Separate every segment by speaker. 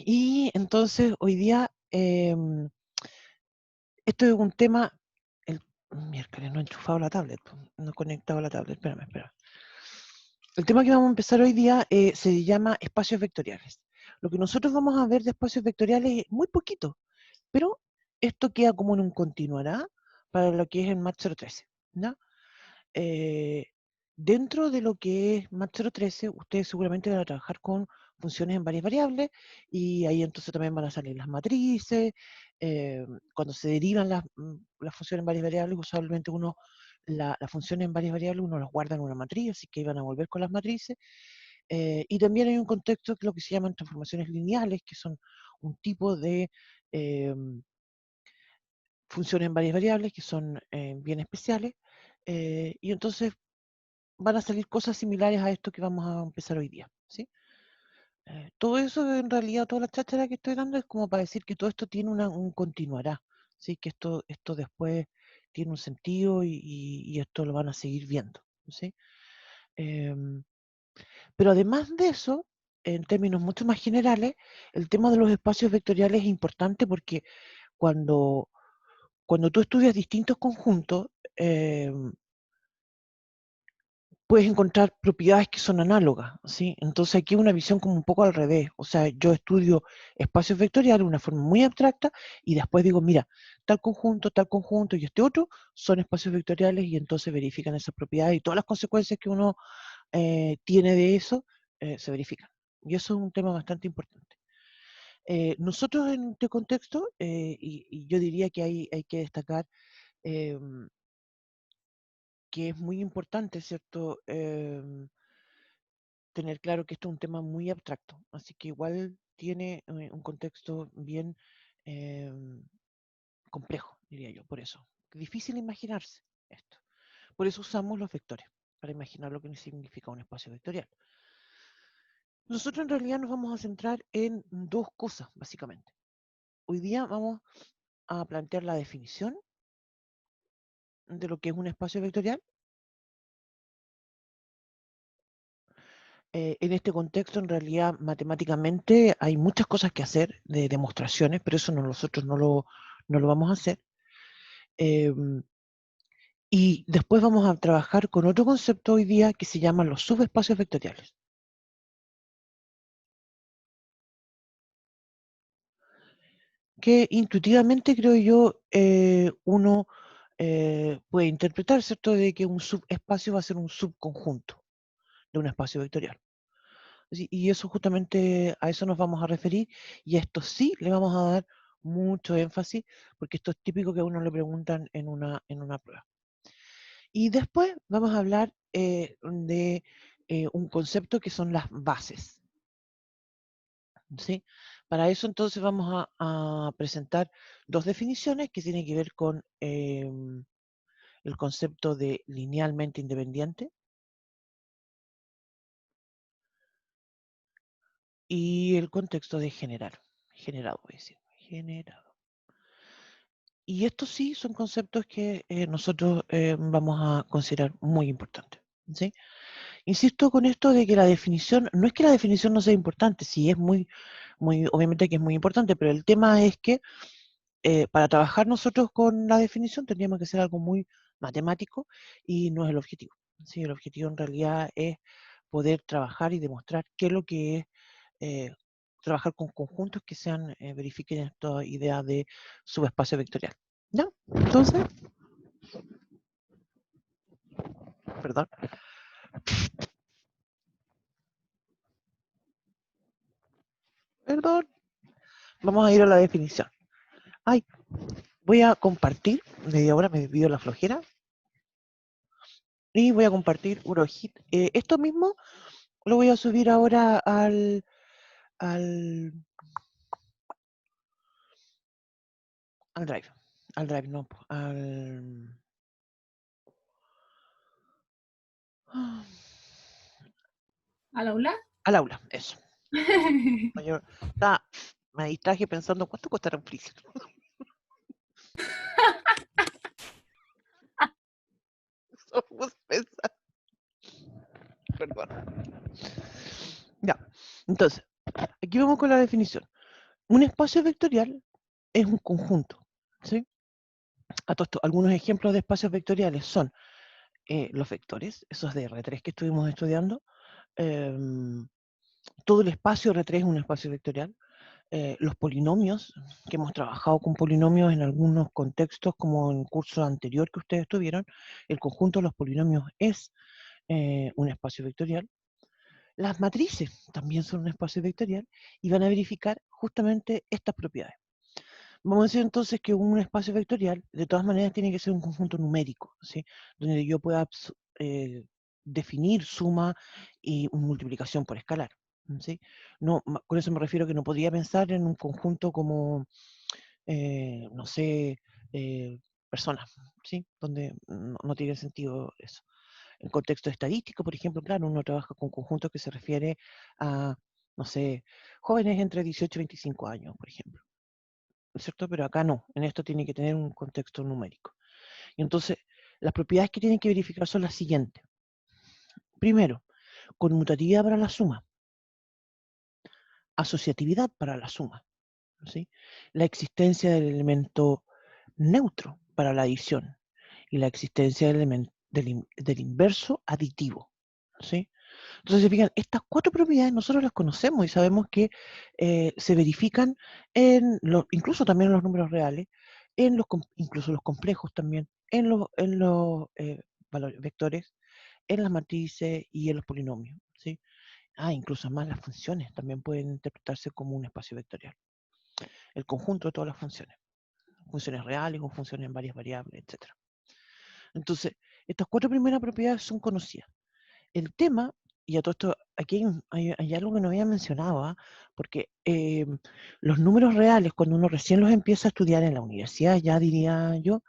Speaker 1: Y entonces hoy día, esto es un tema, el miércoles no he enchufado la tablet, no he conectado la tablet, espera. El tema que vamos a empezar hoy día se llama espacios vectoriales. Lo que nosotros vamos a ver de espacios vectoriales es muy poquito, pero esto queda como en un continuará para lo que es el MAT 013, ¿no? Eh, Dentro de lo que es MAT 013, ustedes seguramente van a trabajar con funciones en varias variables y ahí entonces también van a salir las matrices. Cuando se derivan las funciones en varias variables, usualmente las funciones en varias variables uno las guarda en una matriz, así que van a volver con las matrices. Y también hay un contexto que es lo que se llaman transformaciones lineales, que son un tipo de eh, funciones en varias variables que son bien especiales. Y entonces van a salir cosas similares a esto que vamos a empezar hoy día, ¿sí? Todo eso, en realidad, toda la cháchara que estoy dando es como para decir que todo esto tiene un continuará, ¿sí? Que esto después tiene un sentido y esto lo van a seguir viendo, ¿sí? Em, pero además de eso, en términos mucho más generales, el tema de los espacios vectoriales es importante porque cuando, cuando tú estudias distintos conjuntos, puedes encontrar propiedades que son análogas, ¿sí? Entonces aquí una visión como un poco al revés. O sea, yo estudio espacios vectoriales de una forma muy abstracta y después digo, mira, tal conjunto y este otro son espacios vectoriales y entonces verifican esas propiedades y todas las consecuencias que uno tiene de eso se verifican. Y eso es un tema bastante importante. Nosotros en este contexto, y yo diría que hay que destacar que es muy importante, ¿cierto? Tener claro que esto es un tema muy abstracto, así que igual tiene un contexto bien complejo, diría yo, por eso. Difícil imaginarse esto. Por eso usamos los vectores, para imaginar lo que significa un espacio vectorial. Nosotros en realidad nos vamos a centrar en dos cosas, básicamente. Hoy día vamos a plantear la definición de lo que es un espacio vectorial. En este contexto, en realidad, matemáticamente hay muchas cosas que hacer de demostraciones, pero eso nosotros no lo vamos a hacer. Y después vamos a trabajar con otro concepto hoy día que se llaman los subespacios vectoriales. Que intuitivamente creo yo uno puede interpretar, ¿cierto?, de que un subespacio va a ser un subconjunto de un espacio vectorial. Y eso justamente a eso nos vamos a referir y a esto sí le vamos a dar mucho énfasis porque esto es típico que a uno le preguntan en una prueba. Y después vamos a hablar de un concepto que son las bases. ¿Sí? Para eso entonces vamos a presentar dos definiciones que tienen que ver con el concepto de linealmente independiente y el contexto de generado, voy a decir, generado. Y estos sí son conceptos que nosotros vamos a considerar muy importantes. ¿Sí? Insisto con esto de que la definición, no es que la definición no sea importante, sí es obviamente que es muy importante, pero el tema es que para trabajar nosotros con la definición tendríamos que hacer algo muy matemático y no es el objetivo. ¿Sí? El objetivo en realidad es poder trabajar y demostrar qué es lo que es trabajar con conjuntos que sean, verifiquen esta idea de subespacio vectorial. ¿Ya? Entonces, perdón, perdón, vamos a ir a la definición. Ay, voy a compartir, media hora me dio la flojera, y voy a compartir un hojita. Esto mismo lo voy a subir ahora al, al Drive. Al Drive, no,
Speaker 2: ¿Al aula?
Speaker 1: al aula, eso. Yo me distraje pensando cuánto costará un freezer. Eso me puse a pensar. Perdón. Ya, entonces, Aquí vamos con la definición. Un espacio vectorial es un conjunto, ¿sí? A todo esto, algunos ejemplos de espacios vectoriales son los vectores, esos de R3 que estuvimos estudiando. em, Todo el espacio R3 es un espacio vectorial. Los polinomios, que hemos trabajado con polinomios en algunos contextos, como en el curso anterior que ustedes tuvieron, el conjunto de los polinomios es un espacio vectorial. Las matrices también son un espacio vectorial y van a verificar justamente estas propiedades. Vamos a decir entonces que un espacio vectorial, de todas maneras, tiene que ser un conjunto numérico, ¿sí? Donde yo pueda definir suma y multiplicación por escalar, ¿sí? No, con eso me refiero que no podría pensar en un conjunto como, no sé, eh, personas, ¿sí? Donde no tiene sentido eso. En contexto estadístico, por ejemplo, claro, uno trabaja con conjuntos que se refiere a, no sé, jóvenes entre 18 y 25 años, por ejemplo. ¿No es cierto? Pero acá no, en esto tiene que tener un contexto numérico. Y entonces, las propiedades que tienen que verificar son las siguientes. Primero, conmutatividad para la suma, asociatividad para la suma, ¿sí? La existencia del elemento neutro para la adición y la existencia del inverso aditivo, ¿sí? Entonces, se fijan, estas cuatro propiedades nosotros las conocemos y sabemos que se verifican incluso también en los números reales, incluso los complejos también, en los vectores, en las matrices y en los polinomios, ¿sí? Incluso más las funciones también pueden interpretarse como un espacio vectorial. El conjunto de todas las funciones reales o funciones en varias variables, etc. Entonces, estas cuatro primeras propiedades son conocidas. El tema, y a todo esto, aquí hay algo que no había mencionado, porque los números reales, cuando uno recién los empieza a estudiar en la universidad, ya diría yo,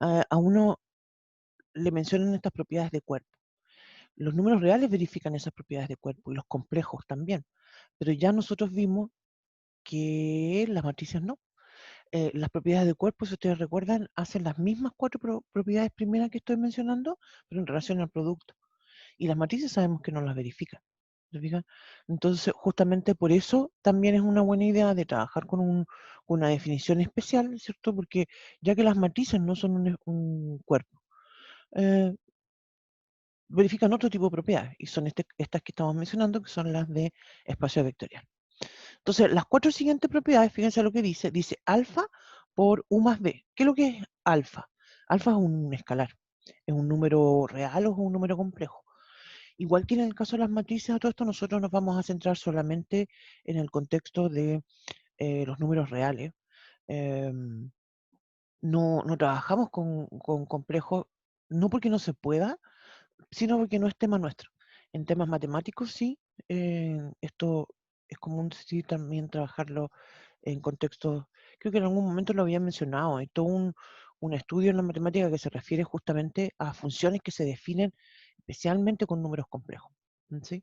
Speaker 1: a uno le mencionan estas propiedades de cuerpo. Los números reales verifican esas propiedades de cuerpo y los complejos también, pero ya nosotros vimos que las matrices no. Las propiedades de cuerpo, si ustedes recuerdan, hacen las mismas cuatro propiedades primeras que estoy mencionando, pero en relación al producto. Y las matrices sabemos que no las verifican. ¿Se fijan? Entonces, justamente por eso también es una buena idea de trabajar con una definición especial, ¿cierto? Porque ya que las matrices no son un cuerpo, eh, verifican otro tipo de propiedades, y son estas que estamos mencionando, que son las de espacio vectorial. Entonces, las cuatro siguientes propiedades, fíjense lo que dice alfa por U más B. ¿Qué es lo que es alfa? Alfa es un escalar, es un número real o es un número complejo. Igual que en el caso de las matrices, a todo esto nosotros nos vamos a centrar solamente en el contexto de los números reales. Em, no trabajamos con complejos, no porque no se pueda, sino porque no es tema nuestro. En temas matemáticos sí, esto es común sí también trabajarlo en contextos, creo que en algún momento lo había mencionado, hay todo un estudio en la matemática que se refiere justamente a funciones que se definen especialmente con números complejos, ¿sí?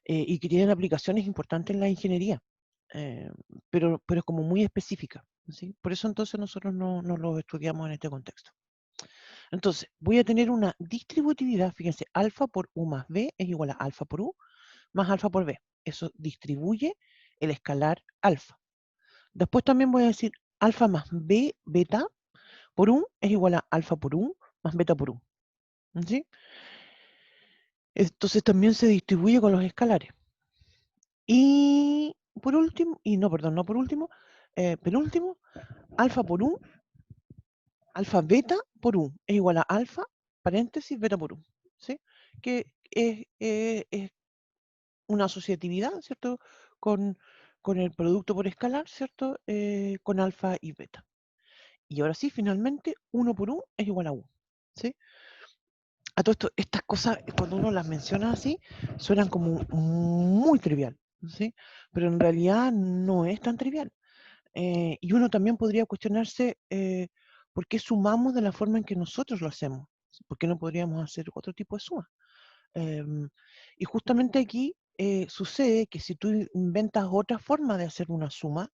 Speaker 1: Y que tienen aplicaciones importantes en la ingeniería, eh, pero como muy específica, ¿sí? Por eso entonces nosotros no lo estudiamos en este contexto. Entonces, voy a tener una distributividad, fíjense, alfa por U más B es igual a alfa por U más alfa por B. Eso distribuye el escalar alfa. Después también voy a decir alfa más B beta por U es igual a alfa por U más beta por U. ¿Sí? Entonces también se distribuye con los escalares. Y por último, y no, perdón, no por último, penúltimo, alfa por U, alfa beta por U es igual a alfa, paréntesis, beta por U. ¿Sí? Que es una asociatividad, ¿cierto? Con, con el producto por escalar, ¿cierto? Con alfa y beta. Y ahora sí, finalmente, 1 por U es igual a U. ¿Sí? A todo esto, estas cosas, cuando uno las menciona así, suenan como muy trivial, ¿sí? Pero en realidad no es tan trivial. Y uno también podría cuestionarse por qué sumamos de la forma en que nosotros lo hacemos. ¿Por qué no podríamos hacer otro tipo de suma? Em, y justamente aquí sucede que si tú inventas otra forma de hacer una suma,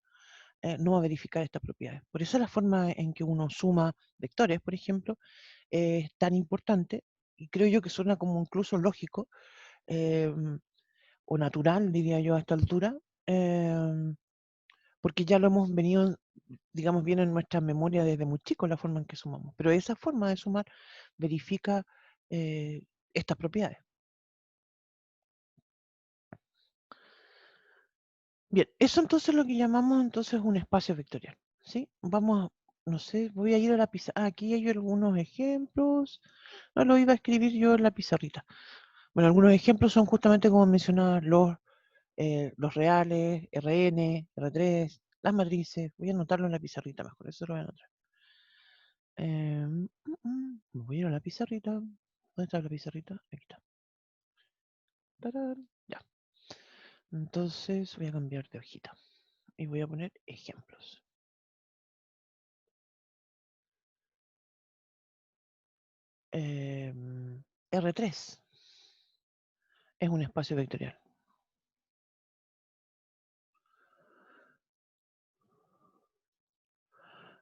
Speaker 1: no va a verificar estas propiedades. Por eso la forma en que uno suma vectores, por ejemplo, es tan importante, y creo yo que suena como incluso lógico, em, o natural, diría yo a esta altura, porque ya lo hemos venido, digamos, bien en nuestra memoria desde muy chicos la forma en que sumamos. Pero esa forma de sumar verifica estas propiedades. Bien, eso entonces es lo que llamamos entonces un espacio vectorial, ¿sí? Vamos a, no sé, voy a ir a la pizarra. Aquí hay algunos ejemplos. No lo iba a escribir yo en la pizarrita. Bueno, algunos ejemplos son justamente como mencionaba los reales, Rn, R3, las matrices. Voy a anotarlo en la pizarrita mejor, eso lo voy a anotar. Voy a ir a la pizarrita. ¿Dónde está la pizarrita? Aquí está. ¡Tarán! Ya. Entonces voy a cambiar de hojita y voy a poner ejemplos. R3 es un espacio vectorial.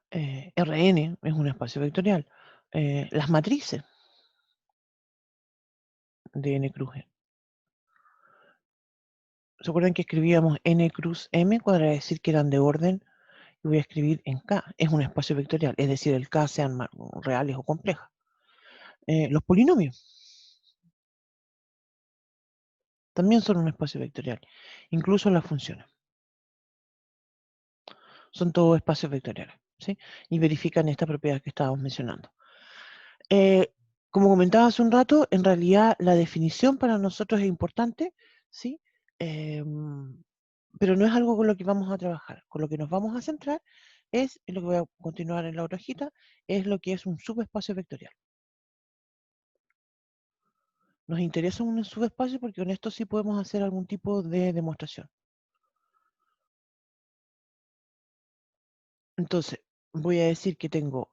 Speaker 1: Rn es un espacio vectorial. Las matrices de n cruz n. ¿Se acuerdan que escribíamos n cruz m para decir que eran de orden? Y voy a escribir en K. Es un espacio vectorial, es decir, el K sean reales o complejas. Los polinomios también son un espacio vectorial, incluso las funciones. Son todos espacios vectoriales, ¿sí? Y verifican esta propiedad que estábamos mencionando. Como comentaba hace un rato, en realidad la definición para nosotros es importante, ¿sí? Pero no es algo con lo que vamos a trabajar. Con lo que nos vamos a centrar es, en lo que voy a continuar en la otra hojita, es lo que es un subespacio vectorial. Nos interesa un subespacio porque con esto sí podemos hacer algún tipo de demostración. Entonces, voy a decir que tengo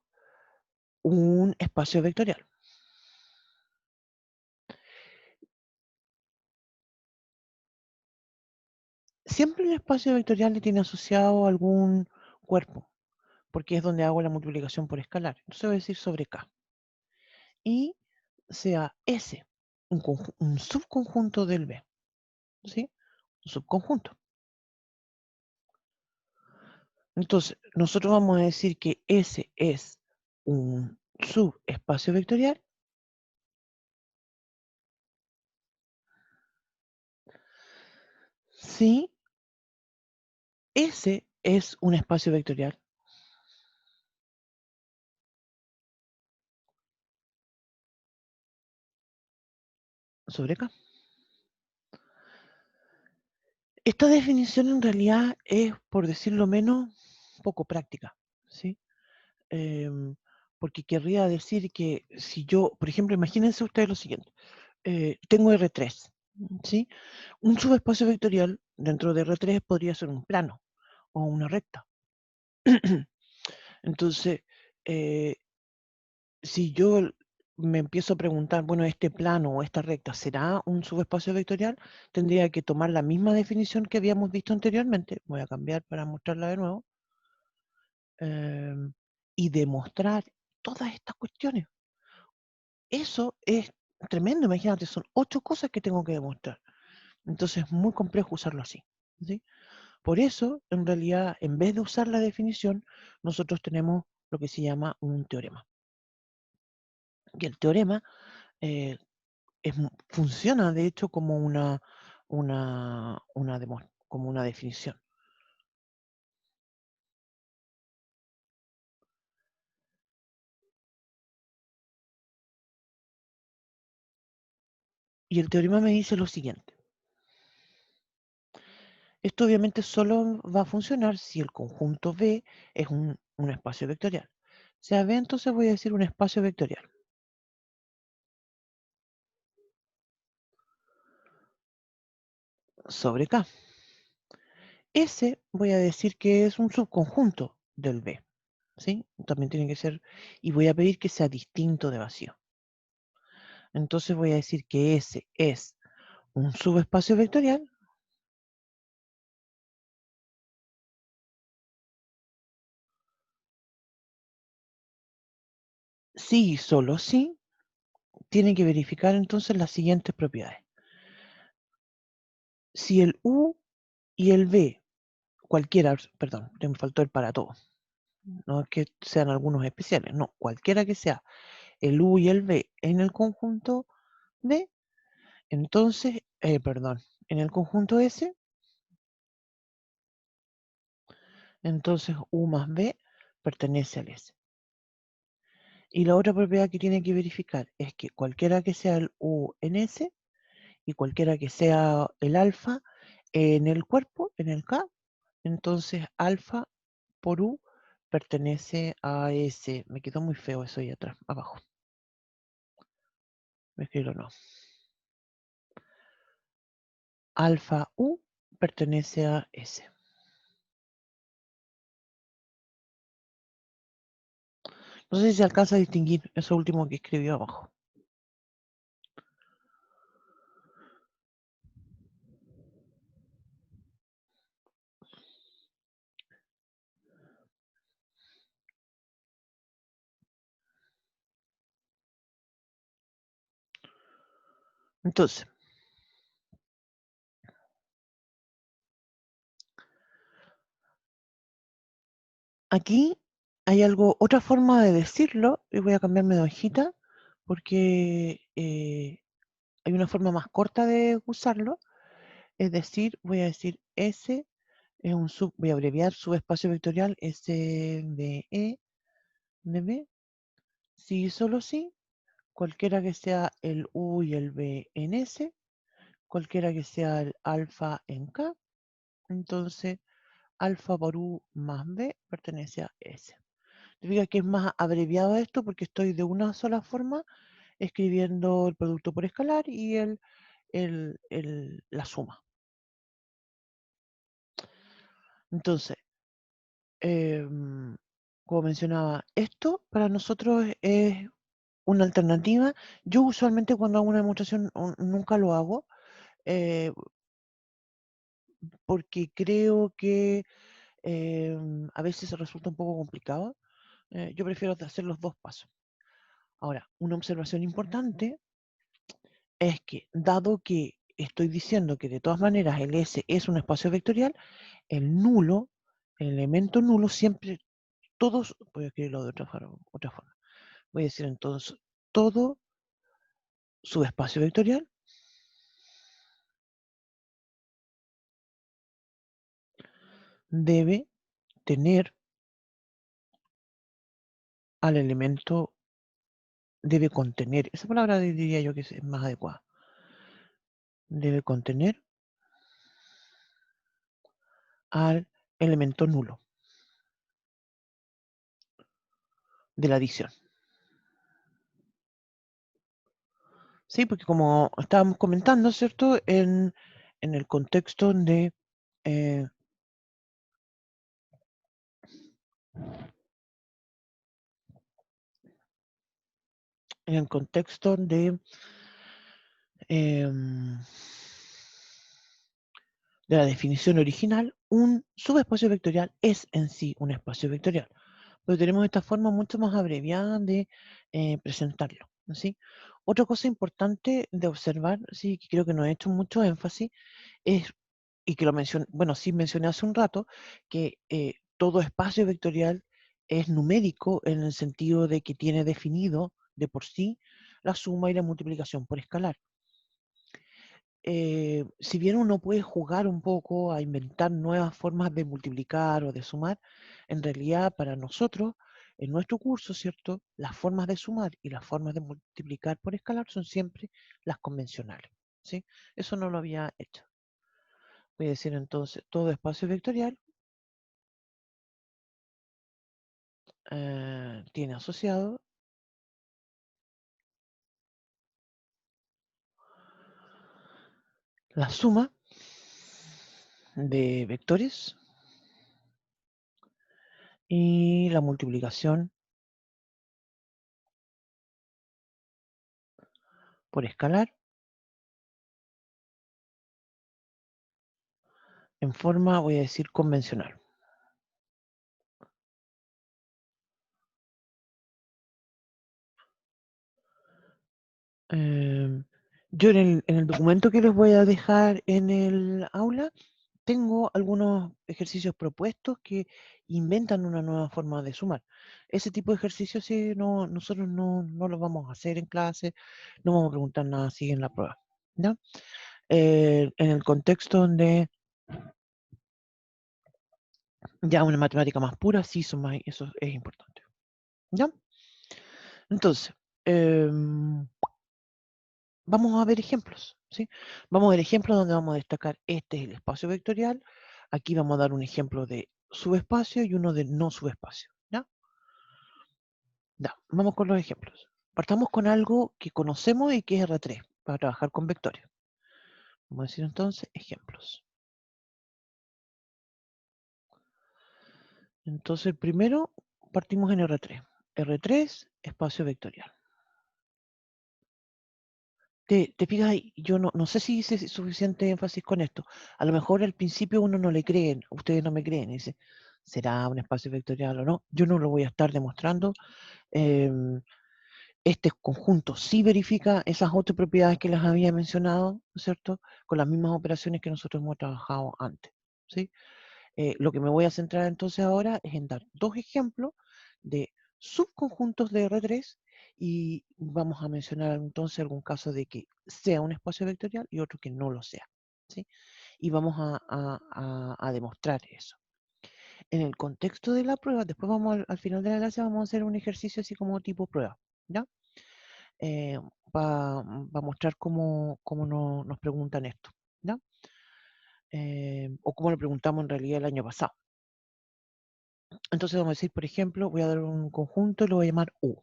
Speaker 1: un espacio vectorial. Siempre el espacio vectorial le tiene asociado algún cuerpo, porque es donde hago la multiplicación por escalar. Entonces voy a decir sobre K. Y sea S, un subconjunto del B. ¿Sí? Un subconjunto. Entonces, nosotros vamos a decir que S es un subespacio vectorial si S es un espacio vectorial sobre K. Esta definición en realidad es, por decirlo menos, poco práctica, ¿sí? Porque querría decir que si yo, por ejemplo, imagínense ustedes lo siguiente, tengo R3, ¿sí? Un subespacio vectorial dentro de R3 podría ser un plano o una recta. Entonces, si yo me empiezo a preguntar, bueno, este plano o esta recta, ¿será un subespacio vectorial? Tendría que tomar la misma definición que habíamos visto anteriormente. Voy a cambiar para mostrarla de nuevo. Y demostrar todas estas cuestiones. Eso es tremendo, imagínate, son 8 cosas que tengo que demostrar. Entonces es muy complejo usarlo así, ¿sí? Por eso, en realidad, en vez de usar la definición, nosotros tenemos lo que se llama un teorema. Y el teorema eh, funciona, de hecho, como como una definición. Y el teorema me dice lo siguiente. Esto obviamente solo va a funcionar si el conjunto B es un espacio vectorial. Sea B, entonces voy a decir un espacio vectorial. Sobre K. S voy a decir que es un subconjunto del B. ¿Sí? También tiene que ser, y voy a pedir que sea distinto de vacío. Entonces voy a decir que S es un subespacio vectorial si y solo si tiene que verificar entonces las siguientes propiedades. Si el U y el B, cualquiera, perdón, me faltó el para todos. No es que sean algunos especiales, no, cualquiera que sea el U y el B en el conjunto D, entonces, perdón, en el conjunto S, entonces U más B pertenece al S. Y la otra propiedad que tiene que verificar es que cualquiera que sea el U en S y cualquiera que sea el alfa en el cuerpo, en el K, entonces alfa por U pertenece a S. Me quedó muy feo eso ahí atrás, abajo. Me escribo no. Alfa U pertenece a S. No sé si se alcanza a distinguir eso último que escribió abajo. Entonces, aquí hay algo, otra forma de decirlo, y voy a cambiarme de hojita, porque hay una forma más corta de usarlo, es decir, voy a decir S es un voy a abreviar subespacio vectorial SVE de B, si y solo si, cualquiera que sea el U y el B en S, cualquiera que sea el alfa en K, entonces alfa por U más B pertenece a S. Significa que es más abreviado esto porque estoy de una sola forma escribiendo el producto por escalar y la suma. Entonces, como mencionaba, esto para nosotros es una alternativa. Yo usualmente cuando hago una demostración nunca lo hago porque creo que a veces resulta un poco complicado. Yo prefiero hacer los dos pasos. Ahora, una observación importante es que, dado que estoy diciendo que de todas maneras el S es un espacio vectorial, el nulo, el elemento nulo, siempre, todos, voy a escribirlo de otra forma. Voy a decir entonces, todo subespacio vectorial debe tener al elemento, debe contener, esa palabra diría yo que es más adecuada, debe contener al elemento nulo de la adición. Sí, porque como estábamos comentando, ¿cierto? En el contexto de eh, en el contexto em, de la definición original, un subespacio vectorial es en sí un espacio vectorial. Pero tenemos esta forma mucho más abreviada de presentarlo. ¿Sí? Otra cosa importante de observar, sí, que creo que no he hecho mucho énfasis, es, y que lo mencioné, bueno, sí mencioné hace un rato, que todo espacio vectorial es numérico en el sentido de que tiene definido de por sí la suma y la multiplicación por escalar. Si bien uno puede jugar un poco a inventar nuevas formas de multiplicar o de sumar, en realidad para nosotros, en nuestro curso, ¿cierto? Las formas de sumar y las formas de multiplicar por escalar son siempre las convencionales, ¿sí? Eso no lo había hecho. Voy a decir entonces, todo espacio vectorial tiene asociado la suma de vectores y la multiplicación por escalar en forma, voy a decir, convencional. Yo en el documento que les voy a dejar en el aula, tengo algunos ejercicios propuestos que inventan una nueva forma de sumar. Ese tipo de ejercicios sí, no, nosotros no los vamos a hacer en clase, no vamos a preguntar nada así en la prueba. ¿Ya? En el contexto donde ya una matemática más pura, sí, eso es importante. ¿Ya? Entonces, vamos a ver ejemplos, ¿sí? Vamos a ver ejemplos donde vamos a destacar, este es el espacio vectorial, aquí vamos a dar un ejemplo de subespacio y uno de no subespacio, ¿ya? Ya, vamos con los ejemplos. Partamos con algo que conocemos y que es R3, para trabajar con vectores. Vamos a decir entonces ejemplos. Entonces, el primero, partimos en R3. R3, espacio vectorial. Te fijas ahí, yo no sé si hice suficiente énfasis con esto. A lo mejor al principio uno no le creen, ustedes no me creen, y dice, ¿será un espacio vectorial o no? Yo no lo voy a estar demostrando. em, este conjunto sí verifica esas otras propiedades que les había mencionado, ¿no es cierto? Con las mismas operaciones que nosotros hemos trabajado antes, ¿sí? Lo que me voy a centrar entonces ahora es en dar dos ejemplos de subconjuntos de R3 y vamos a mencionar entonces algún caso de que sea un espacio vectorial y otro que no lo sea, ¿sí? Y vamos a demostrar eso. En el contexto de la prueba, después vamos al final de la clase vamos a hacer un ejercicio así como tipo prueba, ¿ya? Para mostrar cómo nos preguntan esto, ¿ya? O cómo lo preguntamos en realidad el año pasado. Entonces vamos a decir, por ejemplo, voy a dar un conjunto y lo voy a llamar U.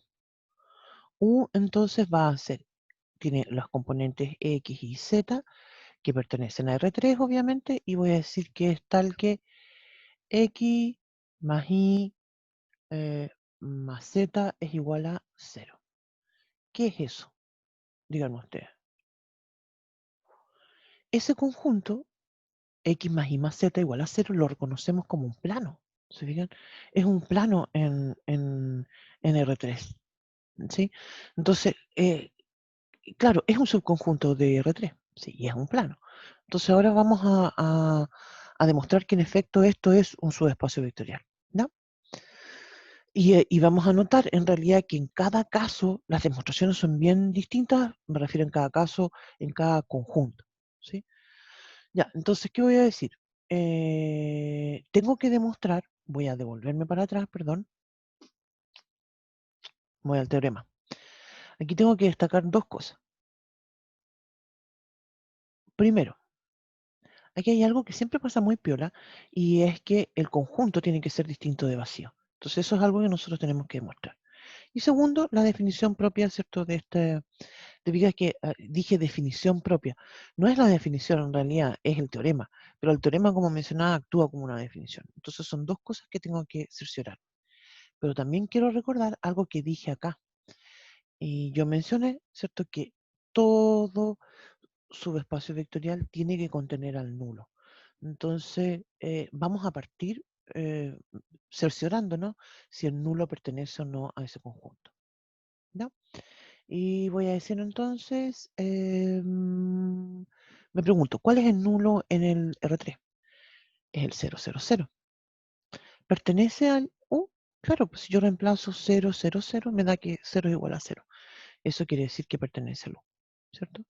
Speaker 1: U entonces va a ser, tiene los componentes X y Z que pertenecen a R3 obviamente, y voy a decir que es tal que X más Y más Z es igual a 0. ¿Qué es eso? Díganme ustedes. Ese conjunto X más Y más Z igual a 0 lo reconocemos como un plano. ¿Se fijan? Es un plano en R3. ¿Sí? Entonces, claro, es un subconjunto de R3. Sí, y es un plano. Entonces ahora vamos a demostrar que en efecto esto es un subespacio vectorial. ¿No? Y vamos a notar en realidad que en cada caso las demostraciones son bien distintas, me refiero en cada caso, en cada conjunto. ¿Sí? Ya, entonces, ¿qué voy a decir? Tengo que demostrar, voy a devolverme para atrás, perdón, voy al teorema. Aquí tengo que destacar dos cosas. Primero, aquí hay algo que siempre pasa muy piola y es que el conjunto tiene que ser distinto de vacío. Entonces, eso es algo que nosotros tenemos que demostrar. Y segundo, la definición propia, ¿cierto? De este, te fijas que dije definición propia. No es la definición en realidad, es el teorema. Pero el teorema, como mencionaba, actúa como una definición. Entonces, son dos cosas que tengo que cerciorar. Pero también quiero recordar algo que dije acá. Y yo mencioné, ¿cierto?, que todo subespacio vectorial tiene que contener al nulo. Entonces, vamos a partir cerciorándonos si el nulo pertenece o no a ese conjunto. ¿Ya? Y voy a decir entonces, me pregunto, ¿cuál es el nulo en el R3? Es el 000. ¿Pertenece al U? Claro, pues si yo reemplazo 000, me da que 0 es igual a 0. Eso quiere decir que pertenece al U, ¿cierto?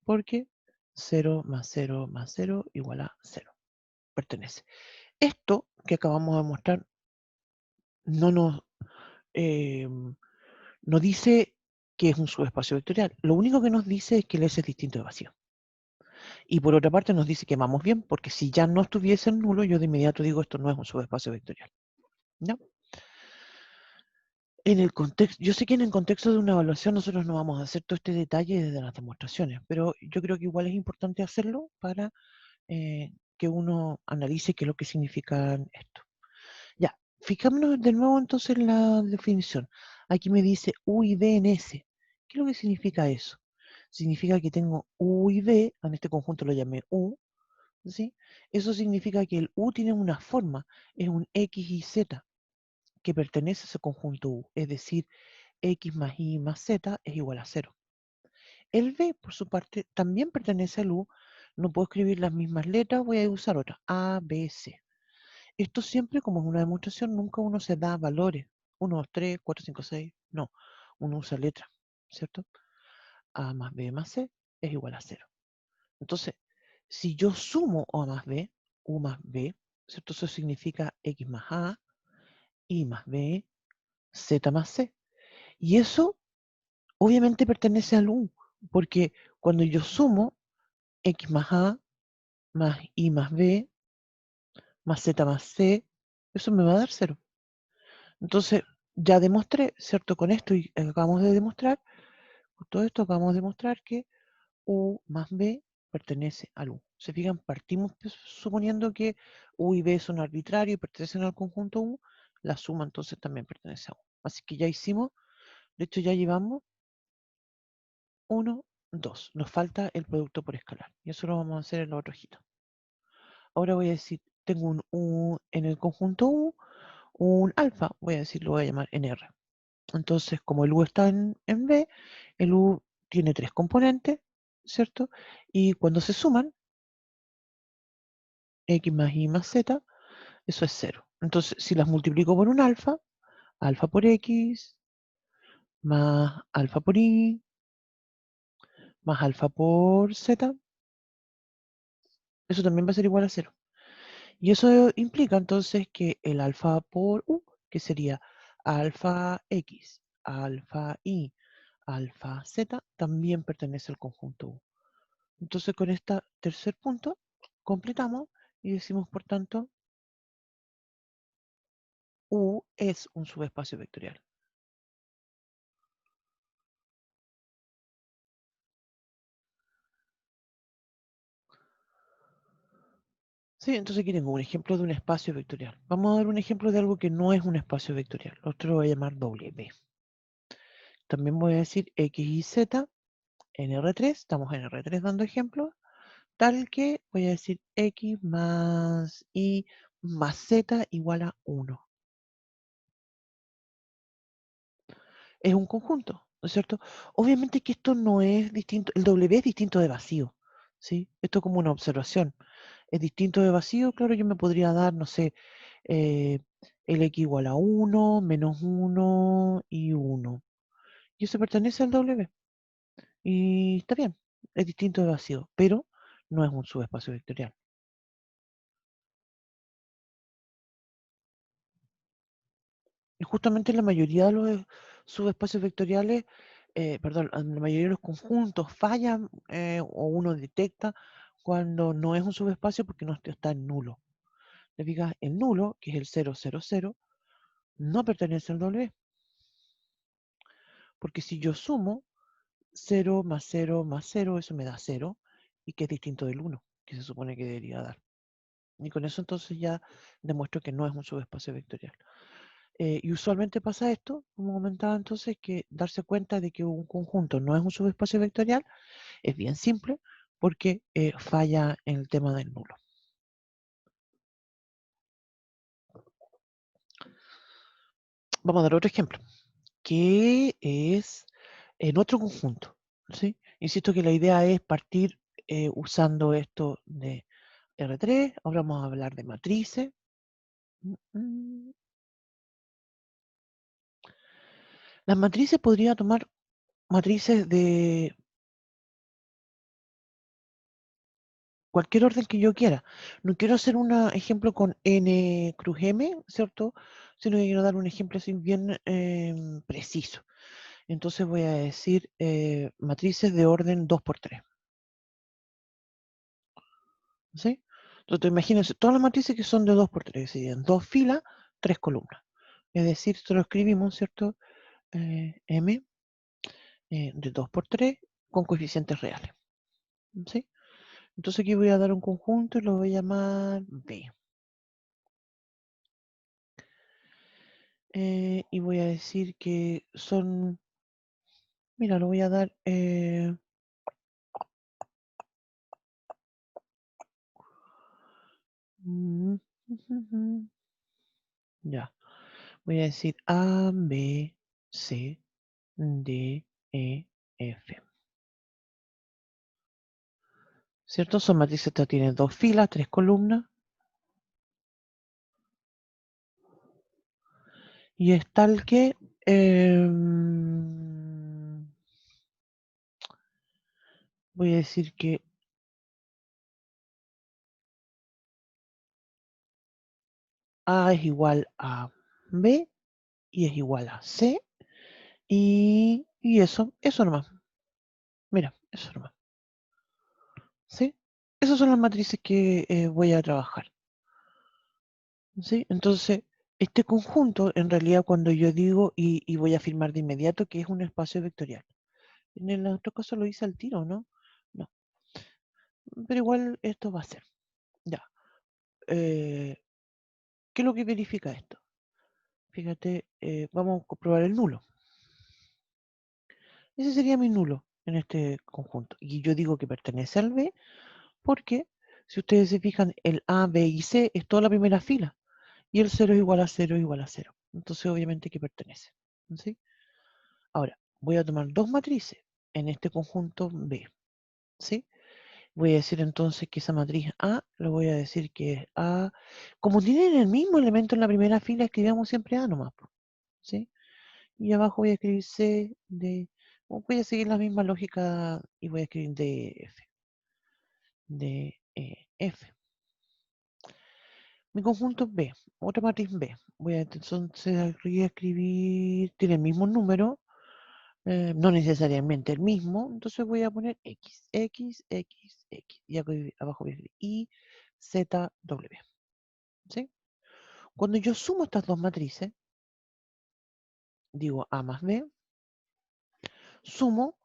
Speaker 1: Porque 0 más 0 más 0 igual a 0. Pertenece. Esto que acabamos de mostrar no nos eh, no dice que es un subespacio vectorial. Lo único que nos dice es que el S es distinto de vacío. Y por otra parte nos dice que vamos bien, porque si ya no estuviese en nulo, yo de inmediato digo esto no es un subespacio vectorial. ¿No? En el contexto, yo sé que en el contexto de una evaluación nosotros no vamos a hacer todo este detalle desde las demostraciones, pero yo creo que igual es importante hacerlo para que uno analice qué es lo que significa esto. Ya, fijémonos de nuevo entonces en la definición. Aquí me dice U y V en S. ¿Qué es lo que significa eso? Significa que tengo U y V, en este conjunto lo llamé U, ¿sí? Eso significa que el U tiene una forma, es un X y Z, que pertenece a ese conjunto U, es decir, X más Y más Z es igual a 0. El V, por su parte, también pertenece al U, No puedo escribir las mismas letras, voy a usar otra. A, B, C. Esto siempre, como es una demostración, nunca uno se da valores. 1, 2, 3, 4, 5, 6. No, uno usa letras, ¿cierto? A más B más C es igual a 0. Entonces, si yo sumo A más B, U más B, ¿cierto? Eso significa X más A, Y más B, Z más C. Y eso obviamente pertenece al U, porque cuando yo sumo X más A, más Y más B, más Z más C, eso me va a dar 0. Entonces, ya demostré, ¿cierto? Con esto y acabamos de demostrar, con todo esto acabamos de demostrar que U más B pertenece al U. ¿Se fijan? Partimos suponiendo que U y B son arbitrarios y pertenecen al conjunto U, la suma entonces también pertenece a U. Así que ya hicimos, de hecho ya llevamos 1, 2. Nos falta el producto por escalar. Y eso lo vamos a hacer en la otra hojita. Ahora voy a decir, tengo un U en el conjunto U, un alfa, voy a decir, lo voy a llamar en R. Entonces, como el U está en B, el U tiene 3 componentes, ¿cierto? Y cuando se suman, X más Y más Z, eso es 0. Entonces, si las multiplico por un alfa, alfa por X, más alfa por Y, más alfa por Z, eso también va a ser igual a 0. Y eso implica entonces que el alfa por U, que sería alfa X, alfa Y, alfa Z, también pertenece al conjunto U. Entonces con este tercer punto completamos y decimos, por tanto, U es un subespacio vectorial. Sí, entonces aquí tengo un ejemplo de un espacio vectorial. Vamos a dar un ejemplo de algo que no es un espacio vectorial. Otro lo voy a llamar W. También voy a decir X y Z en R3. Estamos en R3 dando ejemplos. Tal que voy a decir X más Y más Z igual a 1. Es un conjunto, ¿no es cierto? Obviamente que esto no es distinto, el W es distinto de vacío, ¿sí? Esto es como una observación. Es distinto de vacío, claro, yo me podría dar, no sé, eh, el X igual a 1, menos 1 y 1. Y eso pertenece al W. Y está bien, es distinto de vacío, pero no es un subespacio vectorial. Y justamente la mayoría de los subespacios vectoriales, perdón, la mayoría de los conjuntos fallan o uno detecta cuando no es un subespacio porque no está en nulo. ¿Te fijas? El nulo, que es el 0, 0, 0, no pertenece al W. Porque si yo sumo 0 más 0 más 0, eso me da 0, y que es distinto del 1, que se supone que debería dar. Y con eso entonces ya demuestro que no es un subespacio vectorial. Y usualmente pasa esto, como comentaba entonces, que darse cuenta de que un conjunto no es un subespacio vectorial es bien simple porque falla en el tema del nulo. Vamos a dar otro ejemplo, que es en otro conjunto, ¿sí? Insisto que la idea es partir usando esto de R3. Ahora vamos a hablar de matrices. Mm, mm. Las matrices podría tomar matrices de cualquier orden que yo quiera. No quiero hacer un ejemplo con n cruz m, ¿cierto? Sino que quiero dar un ejemplo así bien preciso. Entonces voy a decir matrices de orden 2 por 3. ¿Sí? Entonces imagínense, todas las matrices que son de 2 por 3, serían 2 filas, 3 columnas. Es decir, esto lo escribimos, ¿cierto? M de 2 por 3 con coeficientes reales. ¿Sí? Entonces aquí voy a dar un conjunto y lo voy a llamar B. Y voy a decir que son, mira, lo voy a dar, mm, ya, voy a decir A, B, C, D, E, F. ¿cierto? Son matrices, esta tiene 2 filas, 3 columnas. Y es tal que voy a decir que A es igual a B y es igual a C y eso nomás. Mira, eso nomás. ¿Sí? Esas son las matrices que voy a trabajar. ¿Sí? Entonces, este conjunto, en realidad, cuando yo digo y voy a afirmar de inmediato que es un espacio vectorial. En el otro caso lo hice al tiro, ¿no? No. Pero igual esto va a ser. Ya. ¿Qué es lo que verifica esto? Fíjate, vamos a comprobar el nulo. Ese sería mi nulo en este conjunto. Y yo digo que pertenece al B porque, si ustedes se fijan, el A, B y C es toda la primera fila. Y el 0 es igual a 0 igual a 0. Entonces, obviamente que pertenece. ¿Sí? Ahora, voy a tomar dos matrices en este conjunto B. ¿Sí? Voy a decir entonces que esa matriz A, lo voy a decir que es A. Como tienen el mismo elemento en la primera fila, escribamos siempre A nomás. ¿Sí? Y abajo voy a escribir C, D. Voy a seguir la misma lógica y voy a escribir DF. DEF. Mi conjunto B, otra matriz B. Voy a entonces aquí a escribir, tiene el mismo número, no necesariamente el mismo, entonces voy a poner X, X, X, X. Y abajo voy a escribir Y, Z, W. ¿Sí? Cuando yo sumo estas dos matrices, digo A más B, sumo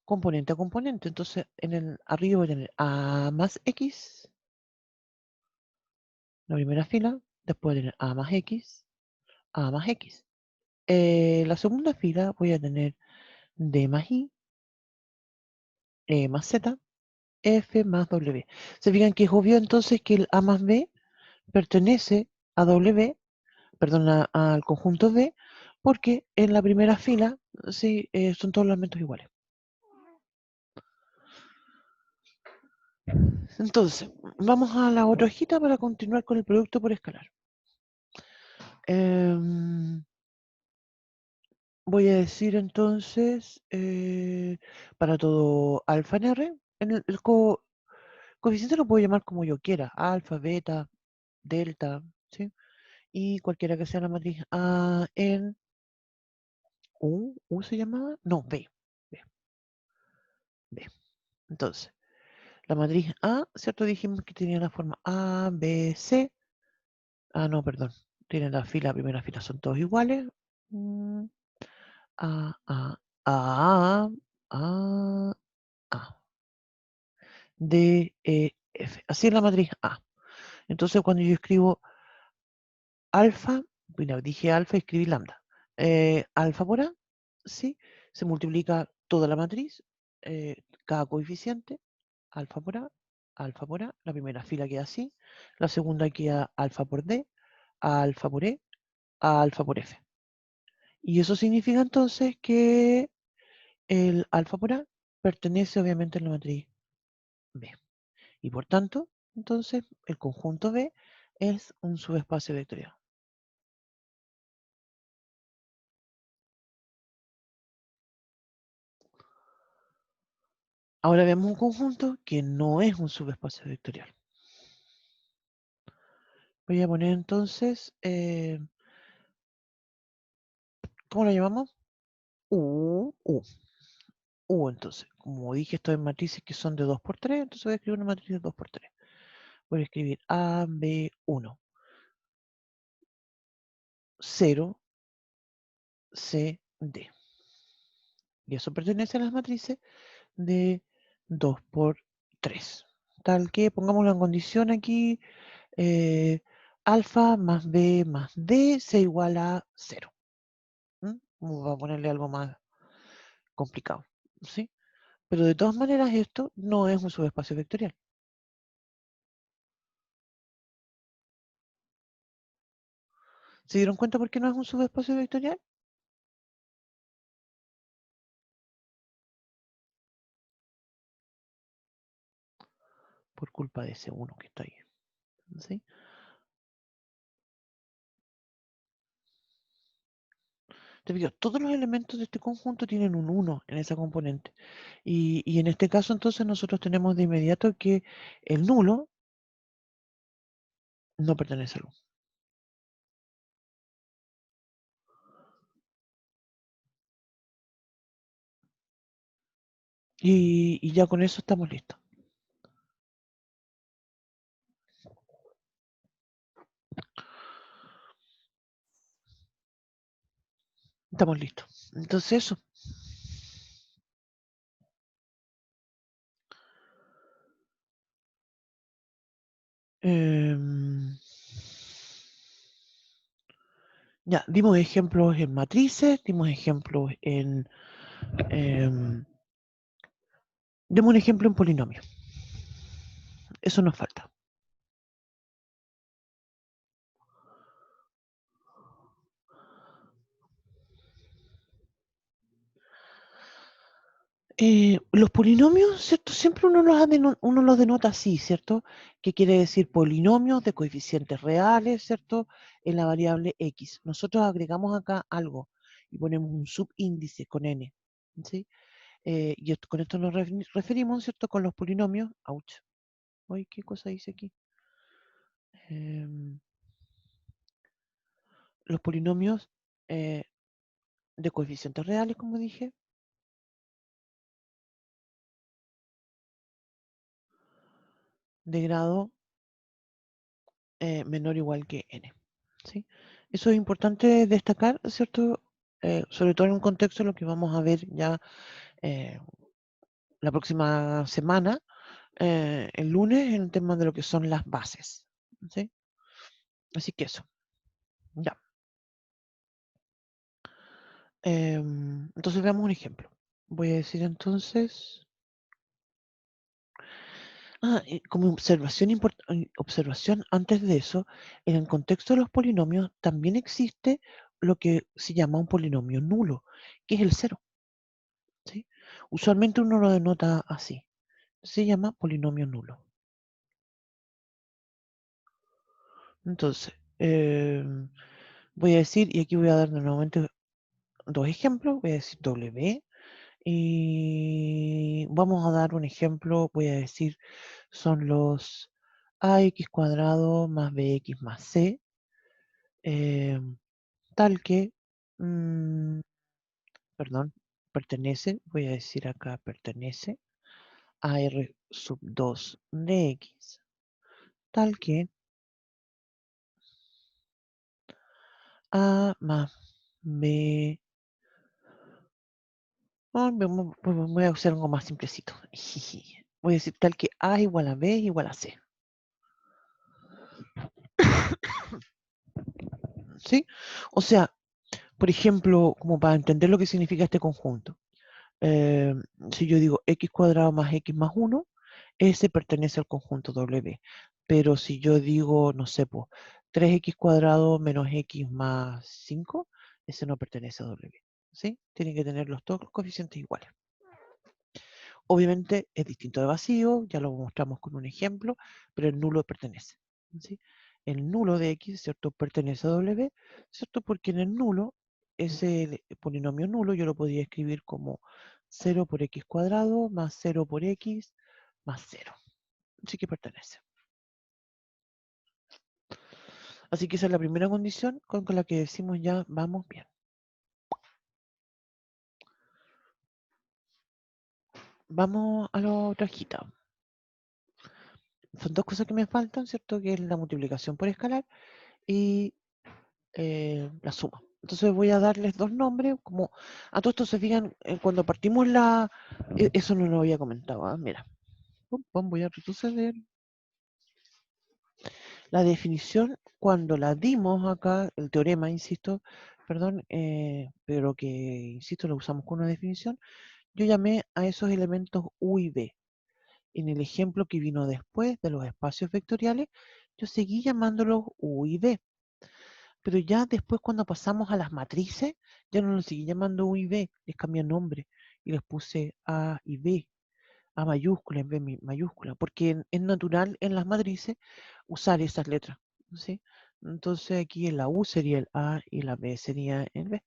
Speaker 1: componente a componente. Entonces, en el arriba voy a tener A más X, la primera fila, después voy a tener A más X, A más X. La segunda fila voy a tener D más I, E más Z, F más W. Se fijan que es obvio entonces que el A más B pertenece a W, perdón, al conjunto B, porque en la primera fila sí, son todos los elementos iguales. Entonces, vamos a la otra hojita para continuar con el producto por escalar. Voy a decir entonces, para todo alfa en R, el coeficiente lo puedo llamar como yo quiera, alfa, beta, delta, ¿sí? Y cualquiera que sea la matriz A en U se llamaba, no, B, B. Entonces, la matriz A, ¿cierto? Dijimos que tenía la forma A, B, C. Ah, no, perdón. Tiene la fila, primera fila, son todos iguales. Mm, A, A, A, A, A. D, E, F. Así es la matriz A. Entonces, cuando yo escribo alfa, bueno, dije alfa y escribí lambda. Alfa por A, ¿sí? Se multiplica toda la matriz, cada coeficiente, alfa por A, la primera fila queda así, la segunda queda alfa por D, alfa por E, alfa por F. Y eso significa entonces que el alfa por A pertenece obviamente a la matriz B. Y por tanto, entonces, el conjunto B es un subespacio vectorial. Ahora vemos un conjunto que no es un subespacio vectorial. Voy a poner entonces, ¿cómo lo llamamos? U, entonces. Como dije, esto es matrices que son de 2 por 3, entonces voy a escribir una matriz de 2 por 3. Voy a escribir A, B, 1, 0, C, D. Y eso pertenece a las matrices de 2 por 3. Tal que, pongámoslo en condición aquí, alfa más B más D se iguala a 0. Vamos a ponerle algo más complicado, ¿sí? Pero de todas maneras esto no es un subespacio vectorial. ¿Se dieron cuenta por qué no es un subespacio vectorial? por culpa de ese 1 que está ahí. ¿Sí? Te digo, todos los elementos de este conjunto tienen un 1 en esa componente. Y en este caso, entonces, nosotros tenemos de inmediato que el nulo no pertenece al 1. Y ya con eso estamos listos. Estamos listos. Entonces eso. Ya, dimos ejemplos en matrices, dimos ejemplos en... demos un ejemplo en polinomio. Eso nos falta. Los polinomios, ¿cierto? Siempre uno los denota así, ¿cierto? Que quiere decir polinomios de coeficientes reales, ¿cierto? En la variable x. Nosotros agregamos acá algo y ponemos un subíndice con n, ¿sí? Con esto nos referimos, ¿cierto? Con los polinomios. Ouch. Ay, ¿qué cosa dice aquí? Em, los polinomios de coeficientes reales, como dije, de grado menor o igual que n. ¿Sí? Eso es importante destacar, ¿cierto? Sobre todo en un contexto en lo que vamos a ver ya eh, la próxima semana, el lunes, en el tema de lo que son las bases. ¿Sí? Así que eso, ya. Entonces veamos un ejemplo. Voy a decir entonces... como observación antes de eso, en el contexto de los polinomios también existe lo que se llama un polinomio nulo, que es el cero. ¿Sí? Usualmente uno lo denota así. Se llama polinomio nulo. Entonces, voy a decir, y aquí voy a dar nuevamente dos ejemplos, voy a decir W y vamos a dar un ejemplo, voy a decir, son los ax cuadrado más bx más c, tal que, perdón, pertenece, voy a decir acá pertenece a R sub 2 de X, tal que A más B, voy a hacer algo más simplecito, voy a decir tal que A igual a B igual a C, ¿sí? O sea, por ejemplo, como para entender lo que significa este conjunto, eh, si yo digo x cuadrado más x más 1, ese pertenece al conjunto W. Pero si yo digo, no sé, pues, 3x cuadrado menos x más 5, ese no pertenece a W. ¿Sí? Tienen que tener todos los coeficientes iguales. Obviamente es distinto de vacío, ya lo mostramos con un ejemplo, pero el nulo pertenece. ¿Sí? El nulo de x, ¿cierto? Pertenece a W, ¿cierto? Porque en el nulo, ese polinomio nulo, yo lo podría escribir como 0 por x cuadrado más 0 por x más 0. Así que pertenece. Así que esa es la primera condición con la que decimos ya vamos bien. Vamos a la otra hojita. Son dos cosas que me faltan, ¿cierto? Que es la multiplicación por escalar y la suma. Entonces voy a darles dos nombres, como a todos estos se fijan, cuando partimos eso no lo había comentado, mira, voy a retroceder. La definición, cuando la dimos acá, el teorema, insisto, perdón, pero que, insisto, lo usamos con una definición, yo llamé a esos elementos U y B. En el ejemplo que vino después de los espacios vectoriales, yo seguí llamándolos U y B. Pero ya después cuando pasamos a las matrices, ya no los seguí llamando U y B, les cambié nombre y les puse A y B. A mayúscula en B mayúscula, porque es natural en las matrices usar esas letras, ¿sí? Entonces aquí en la U sería el A y la B sería el B.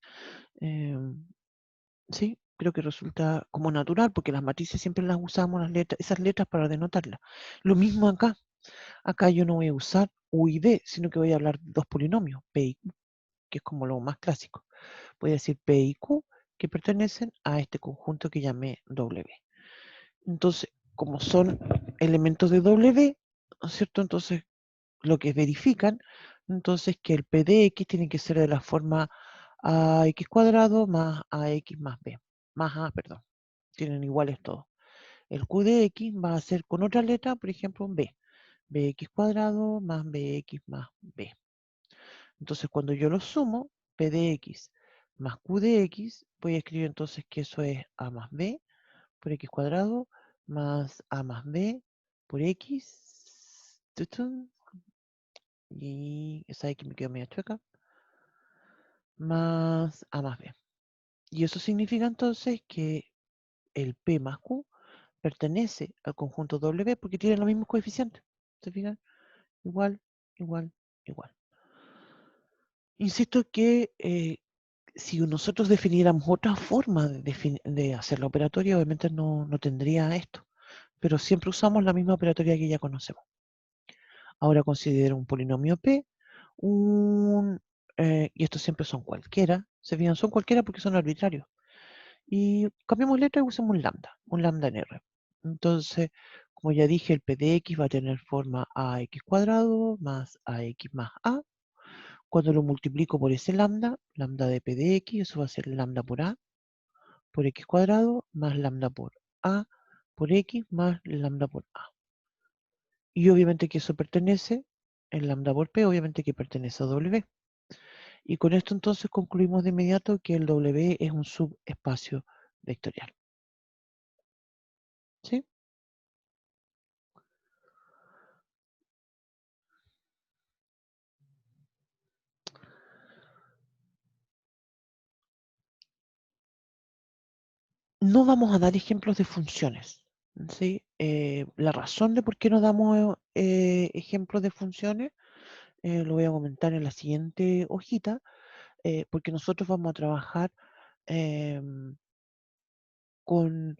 Speaker 1: Sí, creo que resulta como natural, porque las matrices siempre las usamos, esas letras para denotarlas. Lo mismo acá. Acá yo no voy a usar U y D, sino que voy a hablar de dos polinomios, P y Q, que es como lo más clásico. Voy a decir P y Q que pertenecen a este conjunto que llamé W. Entonces, como son elementos de W, ¿no es cierto? Entonces, lo que verifican, entonces que el P de X tiene que ser de la forma AX cuadrado más AX más B, más A, perdón. Tienen iguales todos. El Q de X va a ser con otra letra, por ejemplo, B. BX cuadrado más BX más B. Entonces, cuando yo lo sumo, P de X más Q de X, voy a escribir entonces que eso es A más B por X cuadrado más A más B por X. Tutun, y esa X me quedó media chueca. Más A más B. Y eso significa entonces que el P más Q pertenece al conjunto W porque tiene los mismos coeficientes. ¿Se fijan? Igual, igual, igual. Insisto que si nosotros definiéramos otra forma de hacer la operatoria, obviamente no tendría esto. Pero siempre usamos la misma operatoria que ya conocemos. Ahora considero un polinomio P, y estos siempre son cualquiera. Se fijan, son cualquiera porque son arbitrarios. Y cambiamos letra y usamos un lambda en R. Entonces, como ya dije, el P de X va a tener forma AX cuadrado más AX más A. Cuando lo multiplico por ese lambda, lambda de P de X, eso va a ser lambda por A por X cuadrado más lambda por A por X más lambda por A. Y obviamente que eso pertenece, el lambda por P, obviamente que pertenece a W. Y con esto entonces concluimos de inmediato que el W es un subespacio vectorial. ¿Sí? No vamos a dar ejemplos de funciones. ¿Sí? La razón de por qué no damos ejemplos de funciones lo voy a comentar en la siguiente hojita, porque nosotros vamos a trabajar con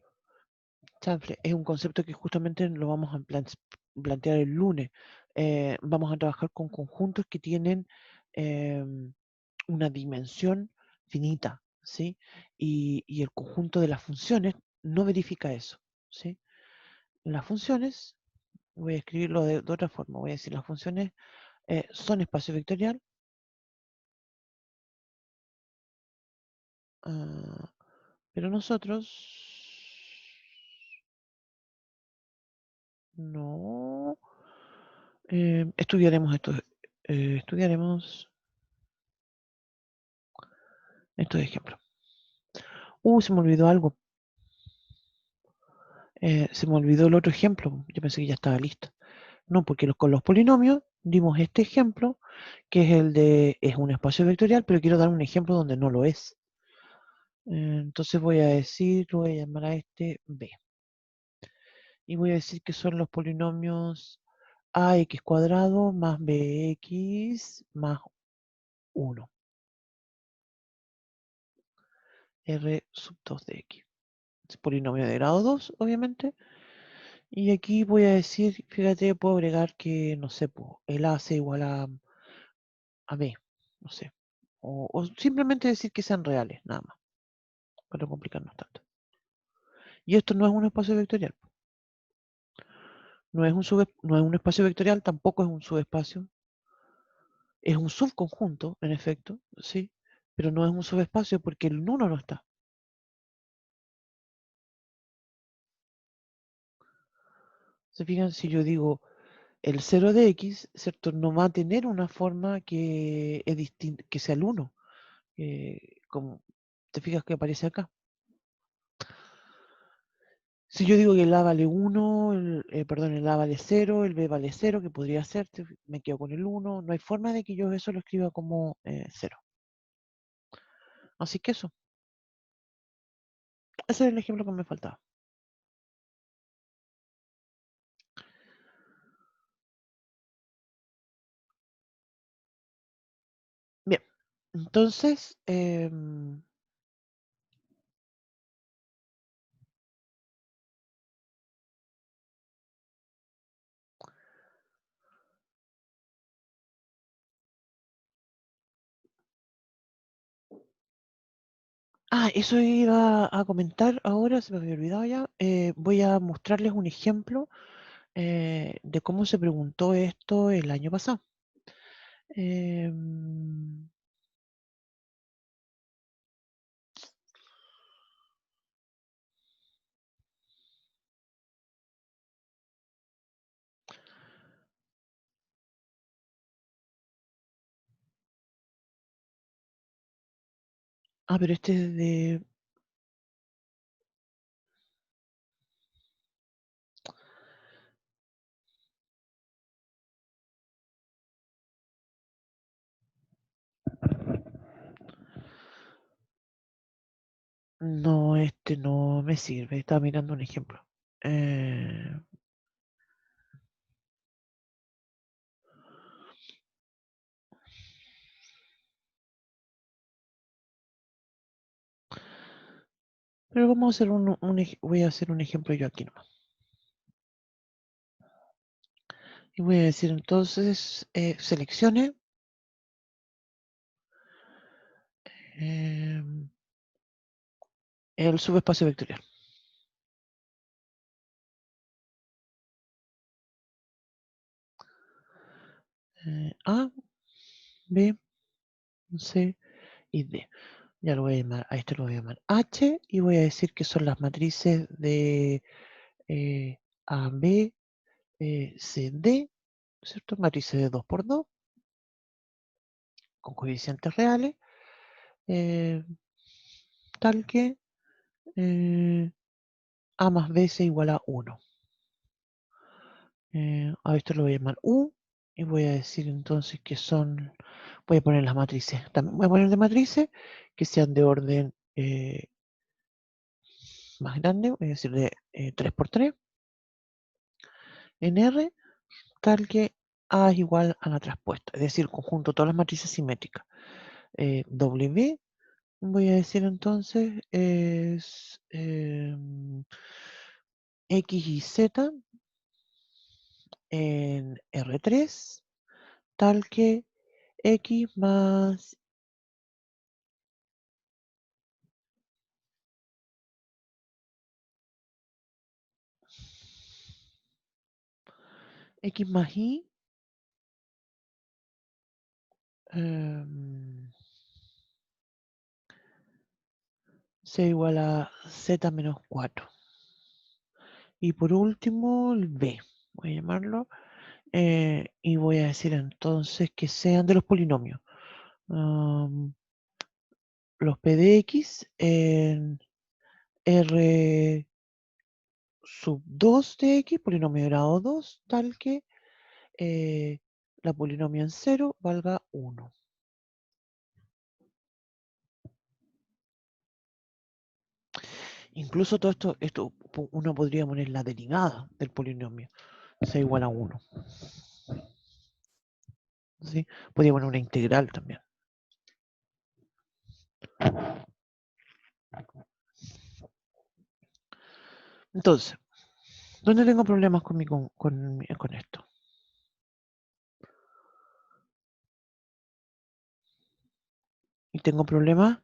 Speaker 1: chanfle. Es un concepto que justamente lo vamos a plantear el lunes. Vamos a trabajar con conjuntos que tienen una dimensión finita, ¿sí? Y el conjunto de las funciones no verifica eso, ¿sí? Las funciones, voy a escribirlo de otra forma, voy a decir las funciones son espacio vectorial, ah, pero nosotros no estudiaremos estudiaremos estos ejemplos. Se me olvidó algo. Se me olvidó el otro ejemplo. Yo pensé que ya estaba listo. No, porque con los polinomios dimos este ejemplo, que es el de, es un espacio vectorial, pero quiero dar un ejemplo donde no lo es. Entonces voy a decir, lo voy a llamar a este B. Y voy a decir que son los polinomios ax cuadrado más bx más 1. R sub 2 de x. Es polinomio de grado 2, obviamente. Y aquí voy a decir, fíjate, puedo agregar que, no sé, el A sea igual a B, no sé. O simplemente decir que sean reales, nada más, para no complicarnos tanto. Y esto no es un espacio vectorial. No es un espacio vectorial, tampoco es un subespacio. Es un subconjunto, en efecto, sí, pero no es un subespacio porque el 1 no está. ¿Se fijan? Si yo digo el 0 de x, ¿cierto? No va a tener una forma que, es que sea el 1. Como te fijas que aparece acá. Si yo digo que el A vale 1, perdón, el A vale 0, el B vale 0, que podría ser, me quedo con el 1, no hay forma de que yo eso lo escriba como 0. Así que eso, ese es el ejemplo que me faltaba. Entonces, eso iba a comentar ahora, se me había olvidado ya. Voy a mostrarles un ejemplo de cómo se preguntó esto el año pasado. Em, pero este es de... No, este no me sirve. Estaba mirando un ejemplo. Eh, pero vamos a hacer voy a hacer un ejemplo yo aquí nomás. Y voy a decir entonces, seleccione em, el subespacio vectorial. A, B, C y D. Ya lo voy a llamar, a este lo voy a llamar H y voy a decir que son las matrices de A, B, C, D, ¿cierto? Matrices de 2 por 2 con coeficientes reales, eh, tal que A más B sea igual a 1. A esto lo voy a llamar U y voy a decir entonces que son, voy a poner las matrices, también voy a poner de matrices que sean de orden más grande, voy a decir de 3 por 3 en R, tal que A es igual a la traspuesta, es decir, conjunto de todas las matrices simétricas. W, voy a decir entonces, es X y Z en R3, tal que X más X más Y sea igual a Z menos 4. Y por último, el B, voy a llamarlo, y voy a decir entonces que sean de los polinomios. Los P de X en R sub 2 de X, polinomio de grado 2, tal que la polinomio en 0 valga 1. Incluso todo esto uno podría poner la derivada del polinomio, sea igual a 1. ¿Sí? Podría poner una integral también. Entonces, ¿dónde tengo problemas con esto? Y tengo problemas,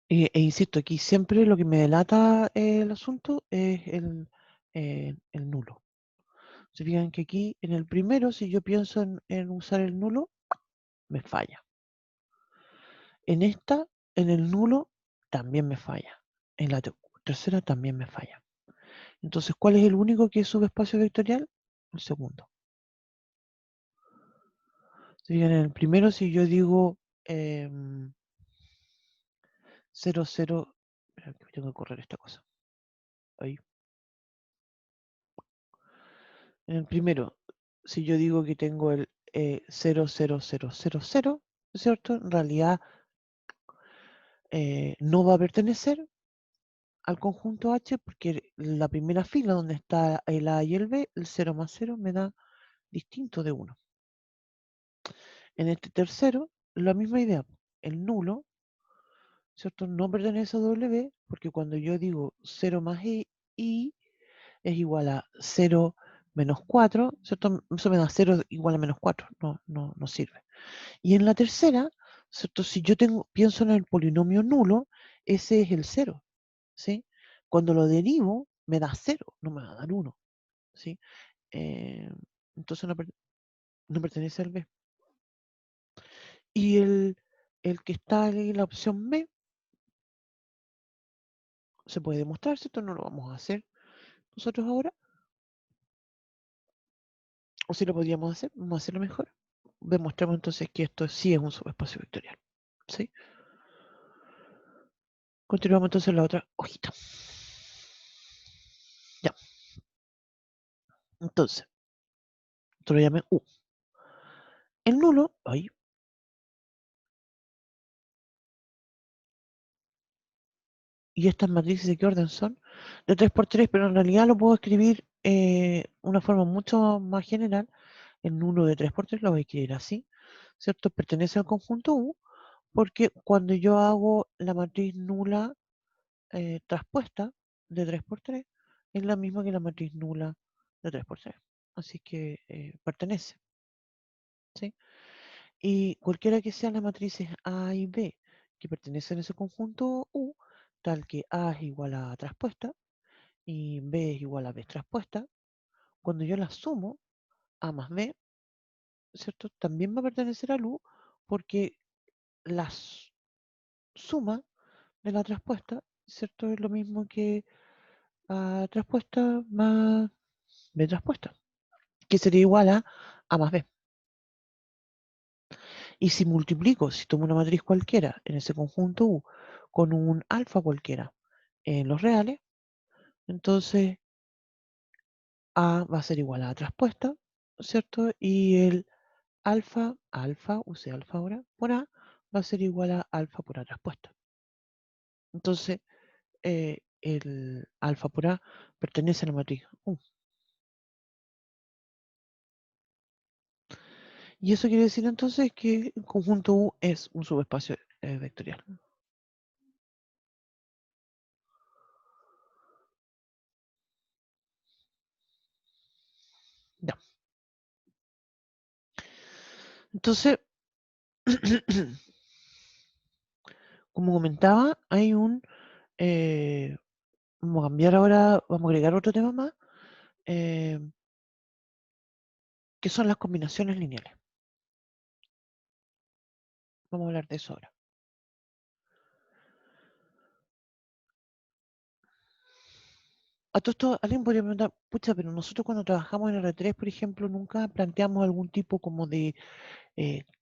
Speaker 1: insisto, aquí siempre lo que me delata el asunto es el nulo. Se fijan que aquí en el primero, si yo pienso en usar el nulo, me falla. En esta, en el nulo, también me falla. En la tercera también me falla. Entonces, ¿cuál es el único que es subespacio vectorial? El segundo. Se fijan, en el primero, si yo digo 0, 0, espera, que tengo que correr esta cosa. Ahí. En el primero, si yo digo que tengo el 0, 0, 0, 0, 0, ¿cierto? En realidad no va a pertenecer al conjunto H porque la primera fila donde está el A y el B, el 0 más 0 me da distinto de 1. En este tercero, la misma idea, el nulo, ¿cierto? No pertenece a W, porque cuando yo digo 0 más I es igual a 0 menos 4, ¿cierto? Eso me da 0 igual a menos 4, no sirve. Y en la tercera, ¿cierto? Si yo pienso en el polinomio nulo, ese es el 0, ¿sí? Cuando lo derivo, me da 0, no me va a dar 1, ¿sí? Eh, entonces no pertenece al B. Y el que está en la opción B se puede demostrar, ¿cierto? No lo vamos a hacer nosotros ahora. O si lo podríamos hacer, vamos a hacerlo mejor. Demostramos entonces que esto sí es un subespacio vectorial. ¿Sí? Continuamos entonces la otra hojita. Ya. Entonces, esto lo llamé U. El nulo, ahí. ¿Y estas matrices de qué orden son? De 3 por 3, pero en realidad lo puedo escribir una forma mucho más general. El nulo de 3 por 3 lo voy a escribir así, ¿cierto? Pertenece al conjunto U, porque cuando yo hago la matriz nula traspuesta de 3 por 3 es la misma que la matriz nula de 3 por 3. Así que pertenece, ¿sí? Y cualquiera que sean las matrices A y B que pertenecen a ese conjunto U, tal que A es igual a A traspuesta y B es igual a B traspuesta, cuando yo las sumo, A más B, ¿cierto? También va a pertenecer al U porque la suma de la traspuesta, ¿cierto? Es lo mismo que A traspuesta más B traspuesta, que sería igual a A más B. Y si multiplico, si tomo una matriz cualquiera en ese conjunto U con un alfa cualquiera en los reales, entonces A va a ser igual a A traspuesta, ¿cierto? Y el use alfa ahora, por A, va a ser igual a alfa por A traspuesta. Entonces, el alfa por A pertenece a la matriz U. Y eso quiere decir entonces que el conjunto U es un subespacio vectorial. Ya. Entonces, como comentaba, hay vamos a cambiar ahora, vamos a agregar otro tema más, eh, que son las combinaciones lineales. Vamos a hablar de eso ahora. A todo esto, alguien podría preguntar, pucha, pero nosotros cuando trabajamos en R3, por ejemplo, nunca planteamos algún tipo como de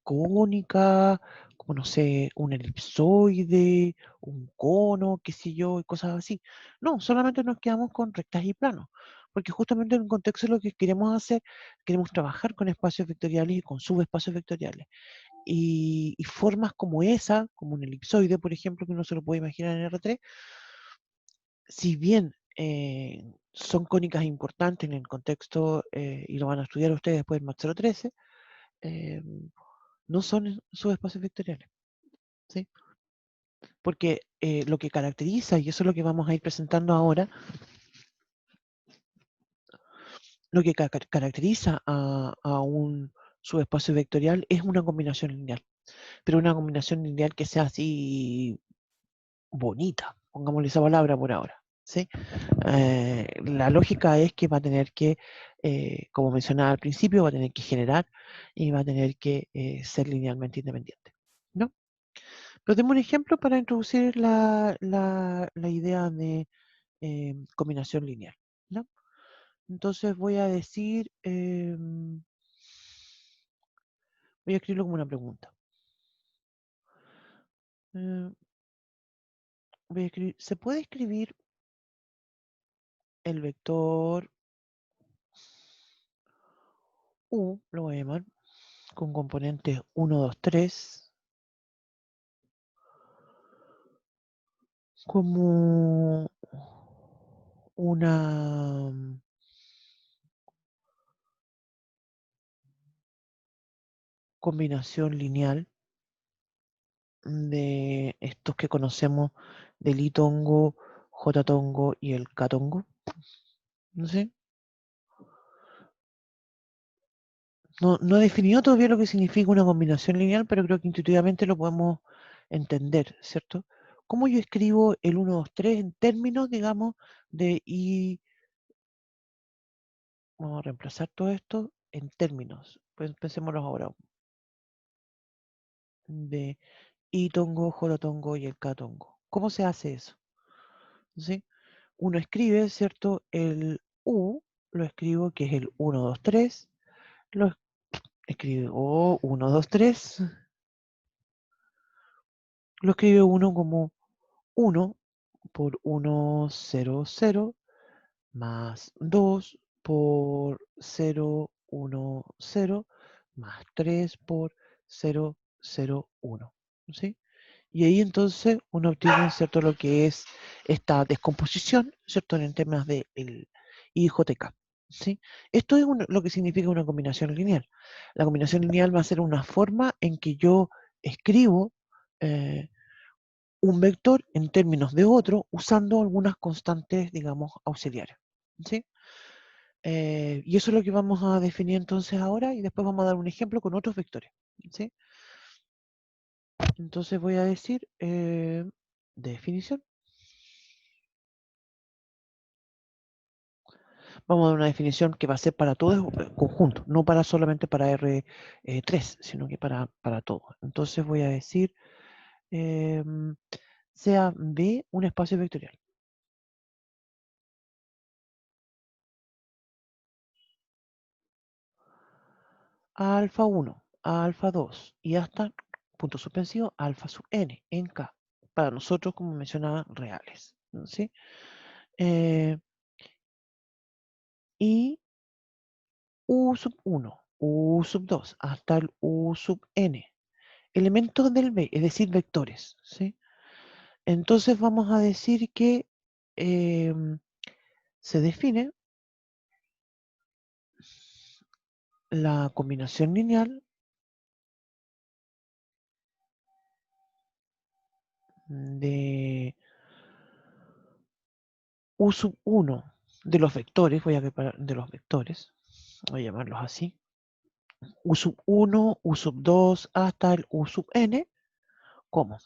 Speaker 1: cónica, como no sé, un elipsoide, un cono, qué sé yo, y cosas así. No, solamente nos quedamos con rectas y planos, porque justamente en el contexto de lo que queremos hacer, queremos trabajar con espacios vectoriales y con subespacios vectoriales. Y formas como esa, como un elipsoide, por ejemplo, que uno se lo puede imaginar en R3, si bien son cónicas importantes en el contexto, y lo van a estudiar ustedes después en Math 013, eh, no son subespacios vectoriales, ¿sí? Porque lo que caracteriza, y eso es lo que vamos a ir presentando ahora, lo que caracteriza a un subespacio vectorial es una combinación lineal, pero una combinación lineal que sea así bonita, pongámosle esa palabra por ahora, ¿sí? La lógica es que va a tener que, como mencionaba al principio, va a tener que generar y va a tener que ser linealmente independiente, ¿no? Pero demos un ejemplo para introducir la idea de combinación lineal, ¿no? Entonces voy a decir, voy a escribirlo como una pregunta. Eh, Voy a escribir, ¿se puede escribir el vector U, lo voy a llamar, con componentes 1, 2, 3, como una combinación lineal de estos que conocemos del I-tongo, J-tongo y el K-tongo. No sé. No he definido todavía lo que significa una combinación lineal, pero creo que intuitivamente lo podemos entender, ¿cierto? ¿Cómo yo escribo el 1, 2, 3 en términos, digamos, de I? Vamos a reemplazar todo esto en términos. Pues pensémoslo ahora. De I-tongo, J-tongo y el K-tongo. ¿Cómo se hace eso? ¿Sí? Uno escribe, ¿cierto? El U, lo escribo que es el 1, 2, 3. Lo escribo 1, 2, 3. Lo escribe uno como 1 por 1, 0, 0, más 2 por 0, 1, 0, más 3 por 0, 0, 1. ¿Sí? Y ahí entonces uno obtiene, ¿cierto?, lo que es esta descomposición, ¿cierto?, en temas del IJK. ¿Sí? Esto es lo que significa una combinación lineal. La combinación lineal va a ser una forma en que yo escribo eh, un vector en términos de otro usando algunas constantes, digamos, auxiliares. ¿Sí? Y eso es lo que vamos a definir entonces ahora y después vamos a dar un ejemplo con otros vectores. ¿Sí? Entonces voy a decir definición. Vamos a dar una definición que va a ser para todo el conjunto, no para solamente para R3, sino que para todo. Entonces voy a decir sea B un espacio vectorial. Alfa 1, alfa 2 y hasta punto suspensivo alfa sub n en K. Para nosotros, como mencionaba, reales. ¿Sí? Y U sub 1, U sub 2, hasta el U sub n. Elementos del B, es decir, vectores. ¿Sí? Entonces vamos a decir que se define la combinación lineal de U sub 1 de los vectores, de los vectores, voy a llamarlos así, U sub 1, U sub 2 hasta el U sub n, como.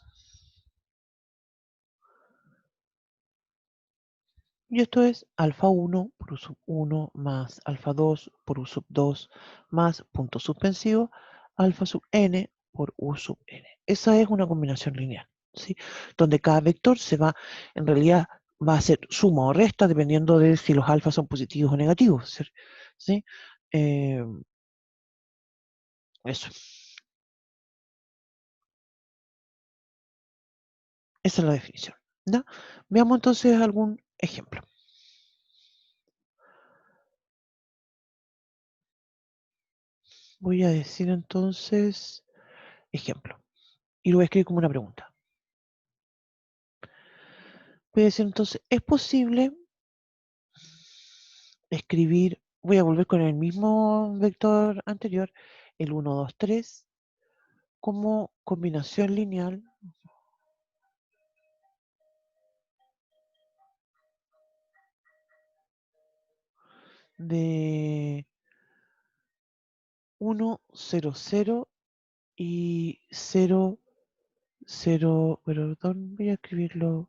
Speaker 1: Y esto es alfa 1 por U sub 1 más alfa 2 por U sub 2 más punto suspensivo, alfa sub n por U sub n. Esa es una combinación lineal, ¿sí? Donde cada vector en realidad va a ser suma o resta dependiendo de si los alfas son positivos o negativos, ¿sí? Eh, eso. Esa es la definición, ¿no? Veamos entonces algún ejemplo. Voy a decir entonces ejemplo. Y lo voy a escribir como una pregunta. Voy a decir entonces, ¿es posible escribir, voy a volver con el mismo vector anterior, el 1, 2, 3, como combinación lineal de 1, 0, 0 y 0, 0, perdón, voy a escribirlo,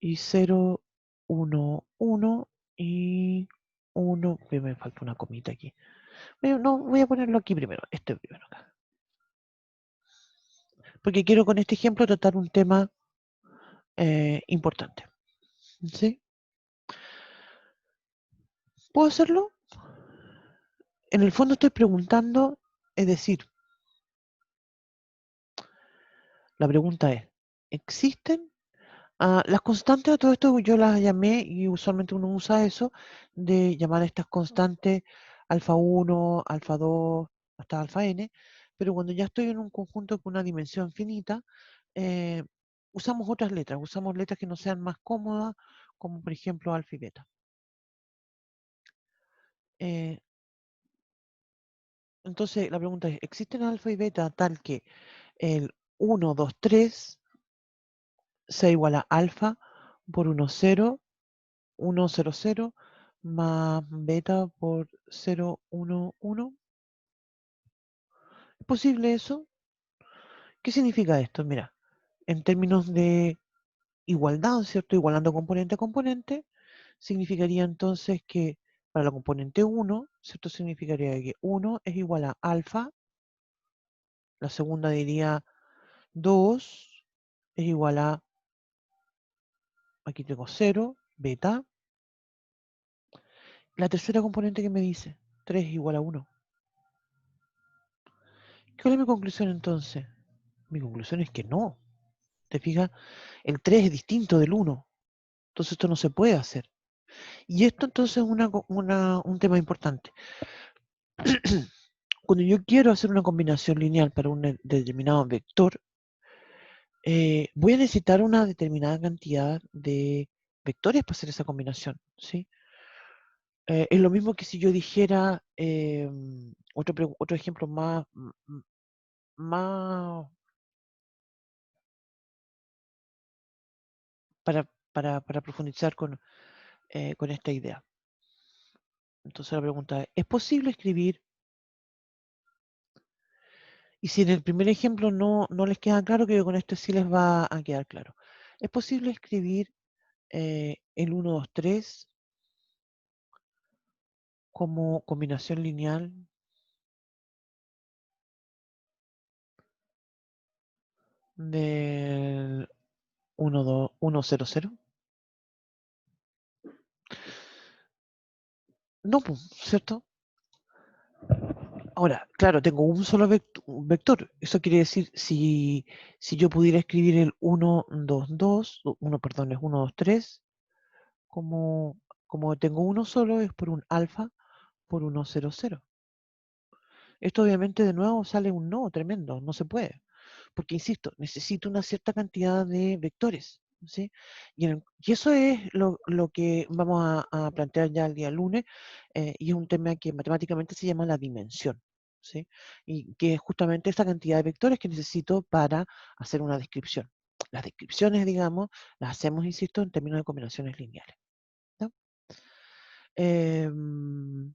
Speaker 1: y 0, 1, 1 y 1, que me falta una comita aquí. No, voy a ponerlo aquí primero, este primero acá. Porque quiero con este ejemplo tratar un tema importante. ¿Sí? ¿Puedo hacerlo? En el fondo estoy preguntando, es decir, la pregunta es, ¿existen? Las constantes, a todo esto yo las llamé, y usualmente uno usa eso, de llamar a estas constantes alfa 1, alfa 2, hasta alfa n, pero cuando ya estoy en un conjunto con una dimensión finita, eh, usamos otras letras, usamos letras que no sean más cómodas, como por ejemplo alfa y beta. Eh, entonces la pregunta es, ¿existen alfa y beta tal que el 1, 2, 3 sea igual a alfa por 1, 0, 1, 0, 0 más beta por 0, 1, 1. ¿Es posible eso? ¿Qué significa esto? Mira, en términos de igualdad, ¿cierto? Igualando componente a componente, significaría entonces que para la componente 1, ¿cierto? Significaría que 1 es igual a alfa, la segunda diría 2 es igual a, aquí tengo 0, beta. La tercera componente que me dice, 3 es igual a 1. ¿Cuál es mi conclusión entonces? Mi conclusión es que no. ¿Te fijas? El 3 es distinto del 1. Entonces esto no se puede hacer. Y esto entonces es un tema importante. Cuando yo quiero hacer una combinación lineal para un determinado vector, voy a necesitar una determinada cantidad de vectores para hacer esa combinación, ¿sí? Es lo mismo que si yo dijera, otro ejemplo más para profundizar con esta idea. Entonces la pregunta ¿es posible escribir? Y si en el primer ejemplo no les queda claro, que con esto sí les va a quedar claro. ¿Es posible escribir el 1, 2, 3 como combinación lineal del 1, 2, 1, 0, 0? No, pues, ¿cierto? Ahora, claro, tengo un solo vector. Eso quiere decir, si yo pudiera escribir el 1, 2, 2, perdón, es 1, 2, 3, como tengo uno solo, es por un alfa por 1, 0, 0. Esto obviamente de nuevo sale un no tremendo, no se puede. Porque, insisto, necesito una cierta cantidad de vectores, ¿sí? Y eso es lo que vamos a plantear ya el día lunes, y es un tema que matemáticamente se llama la dimensión, ¿sí? Y que es justamente esta cantidad de vectores que necesito para hacer una descripción. Las descripciones, digamos, las hacemos, insisto, en términos de combinaciones lineales, ¿no? Em,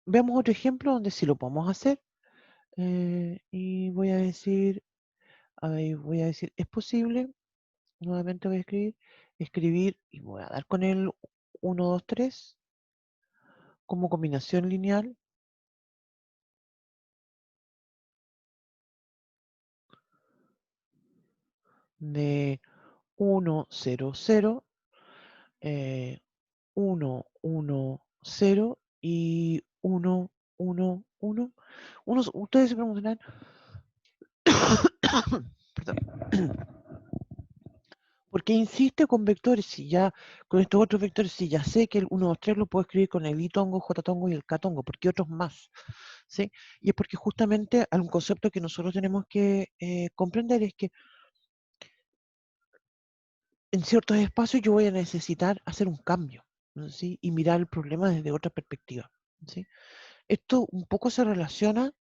Speaker 1: Veamos otro ejemplo donde sí lo podemos hacer, y voy a decir, ¿es posible? Nuevamente voy a escribir y voy a dar con el 1, 2, 3 como combinación lineal de 1, 0, 0, 1, 1, 0 y 1, 1, 1. Ustedes se preguntarán, perdón, ¿por qué insiste con vectores? Si ya con estos otros vectores, si ya sé que el 1, 2, 3 lo puedo escribir con el i-tongo, j-tongo y el k-tongo, ¿por qué otros más? ¿Sí? Y es porque justamente hay un concepto que nosotros tenemos que comprender, es que en ciertos espacios yo voy a necesitar hacer un cambio, ¿no? ¿Sí? Y mirar el problema desde otra perspectiva, ¿sí? Esto un poco se relaciona,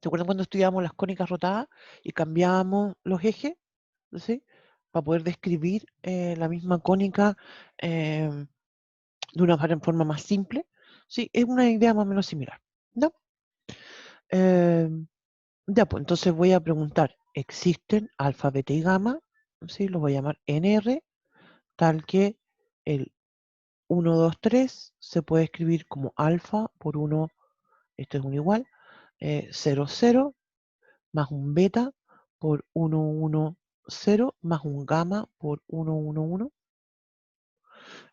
Speaker 1: ¿se acuerdan cuando estudiábamos las cónicas rotadas y cambiábamos los ejes? ¿Sí? Para poder describir la misma cónica de una forma más simple. Sí, es una idea más o menos similar, ¿no? Eh, ya, pues entonces voy a preguntar, ¿existen alfa, beta y gamma? Sí, lo voy a llamar NR, tal que el 1, 2, 3 se puede escribir como alfa por 1, esto es un igual, 0, 0, más un beta por 1, 1, 0, más un gamma por 1, 1, 1.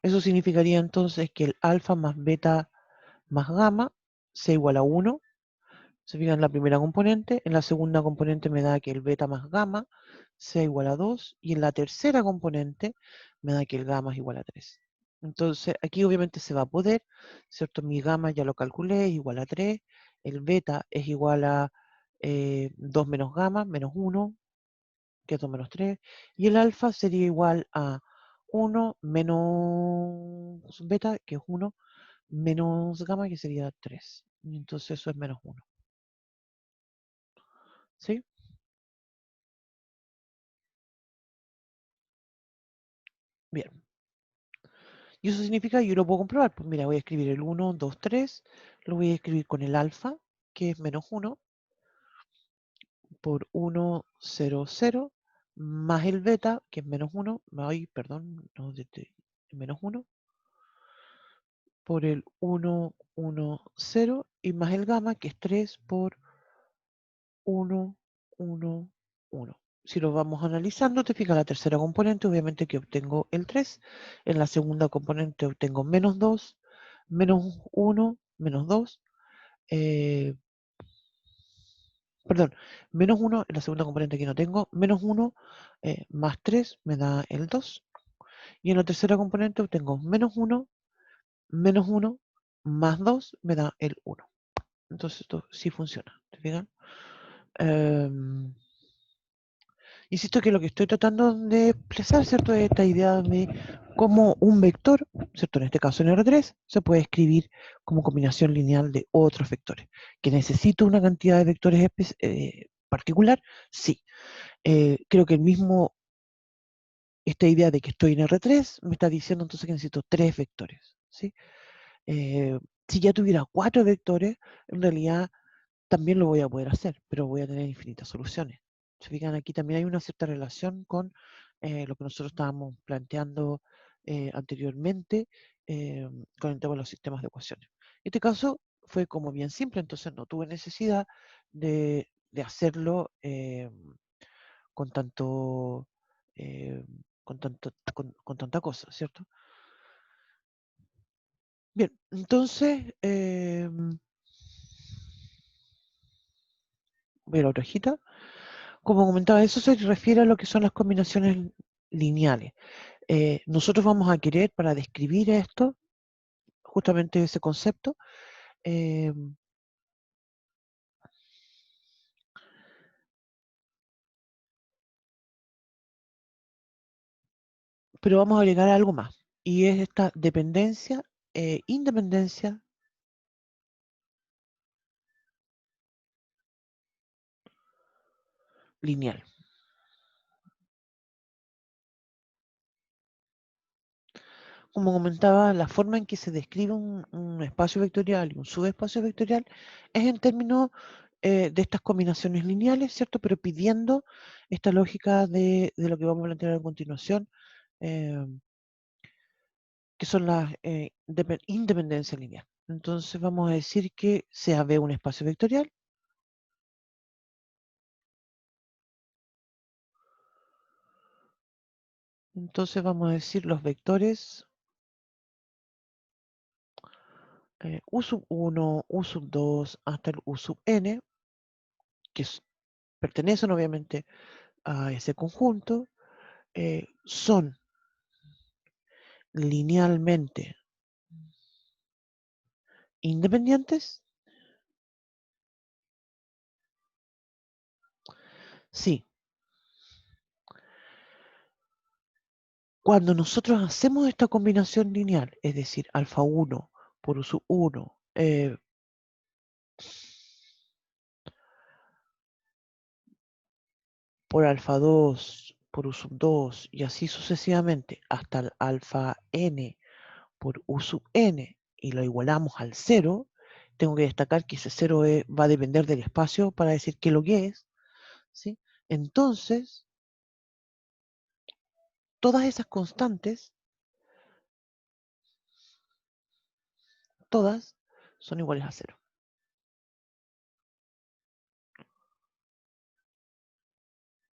Speaker 1: Eso significaría entonces que el alfa más beta más gamma sea igual a 1. Se fijan en la primera componente, en la segunda componente me da que el beta más gamma sea igual a 2, y en la tercera componente me da que el gamma es igual a 3. Entonces aquí obviamente se va a poder, ¿cierto? Mi gamma ya lo calculé, es igual a 3, el beta es igual a 2 menos gamma, menos 1, que es 2 menos 3, y el alfa sería igual a 1 menos beta, que es 1, menos gamma, que sería 3. Y entonces eso es menos 1. ¿sí? Bien. Y eso significa que yo lo puedo comprobar. Pues mira, voy a escribir el 1, 2, 3, lo voy a escribir con el alfa, que es menos 1, por 1, 0, 0, más el beta, que es menos 1, ay, perdón, no, menos 1, por el 1, 1, 0, y más el gamma, que es 3 por 1, 1, 1. Si lo vamos analizando, te fijas la tercera componente, obviamente que obtengo el 3. En la segunda componente obtengo menos 2, menos 1, menos 2. Perdón, menos 1 en la segunda componente que no tengo, menos 1 más 3 me da el 2. Y en la tercera componente obtengo menos 1 más 2 me da el 1. Entonces esto sí funciona, ¿te fijas? Insisto que lo que estoy tratando de expresar, ¿cierto? Es esta idea de cómo un vector, ¿cierto? En este caso en R3, se puede escribir como combinación lineal de otros vectores. ¿Que necesito una cantidad de vectores particular? Sí. Creo que esta idea de que estoy en R3 me está diciendo entonces que necesito 3 vectores, ¿sí? Eh, si ya tuviera 4 vectores, en realidad también lo voy a poder hacer, pero voy a tener infinitas soluciones. Se fijan, aquí también hay una cierta relación con lo que nosotros estábamos planteando anteriormente con el tema de los sistemas de ecuaciones. En este caso fue como bien simple, entonces no tuve necesidad de hacerlo con tanto, eh, con tanta cosa, ¿cierto? Bien, entonces, voy a la otra hojita. Como comentaba, eso se refiere a lo que son las combinaciones lineales. Nosotros vamos a querer, para describir esto, justamente ese concepto, eh, pero vamos a agregar algo más, y es esta dependencia, independencia lineal. Como comentaba, la forma en que se describe un espacio vectorial y un subespacio vectorial es en términos de estas combinaciones lineales, ¿cierto? Pero pidiendo esta lógica de lo que vamos a plantear a continuación, eh, que son las independencias lineales. Entonces vamos a decir que sea B un espacio vectorial. Entonces vamos a decir los vectores U sub 1, U sub 2 hasta el U sub n, que pertenecen obviamente a ese conjunto, son linealmente independientes. Sí, cuando nosotros hacemos esta combinación lineal, es decir, alfa 1 por U sub 1 por alfa 2 por U sub 2 y así sucesivamente hasta el alfa n por U sub n y lo igualamos al 0, tengo que destacar que ese 0 va a depender del espacio para decir qué es lo que es, ¿sí? Entonces, todas esas constantes, todas son iguales a 0.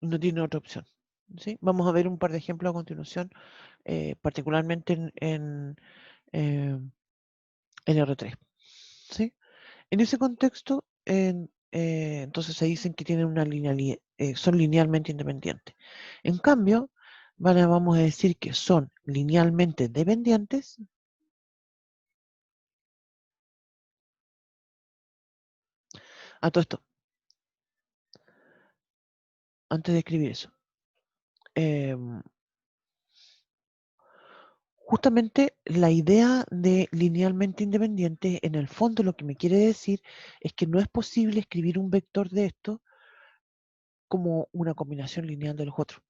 Speaker 1: No tiene otra opción, ¿sí? Vamos a ver un par de ejemplos a continuación, particularmente eh, en R3, ¿sí? En ese contexto, entonces se dicen que tienen una linealidad, son linealmente independientes. En cambio, vamos a decir que son linealmente dependientes. A todo esto, antes de escribir eso. Justamente la idea de linealmente independiente, en el fondo lo que me quiere decir es que no es posible escribir un vector de esto como una combinación lineal de los otros,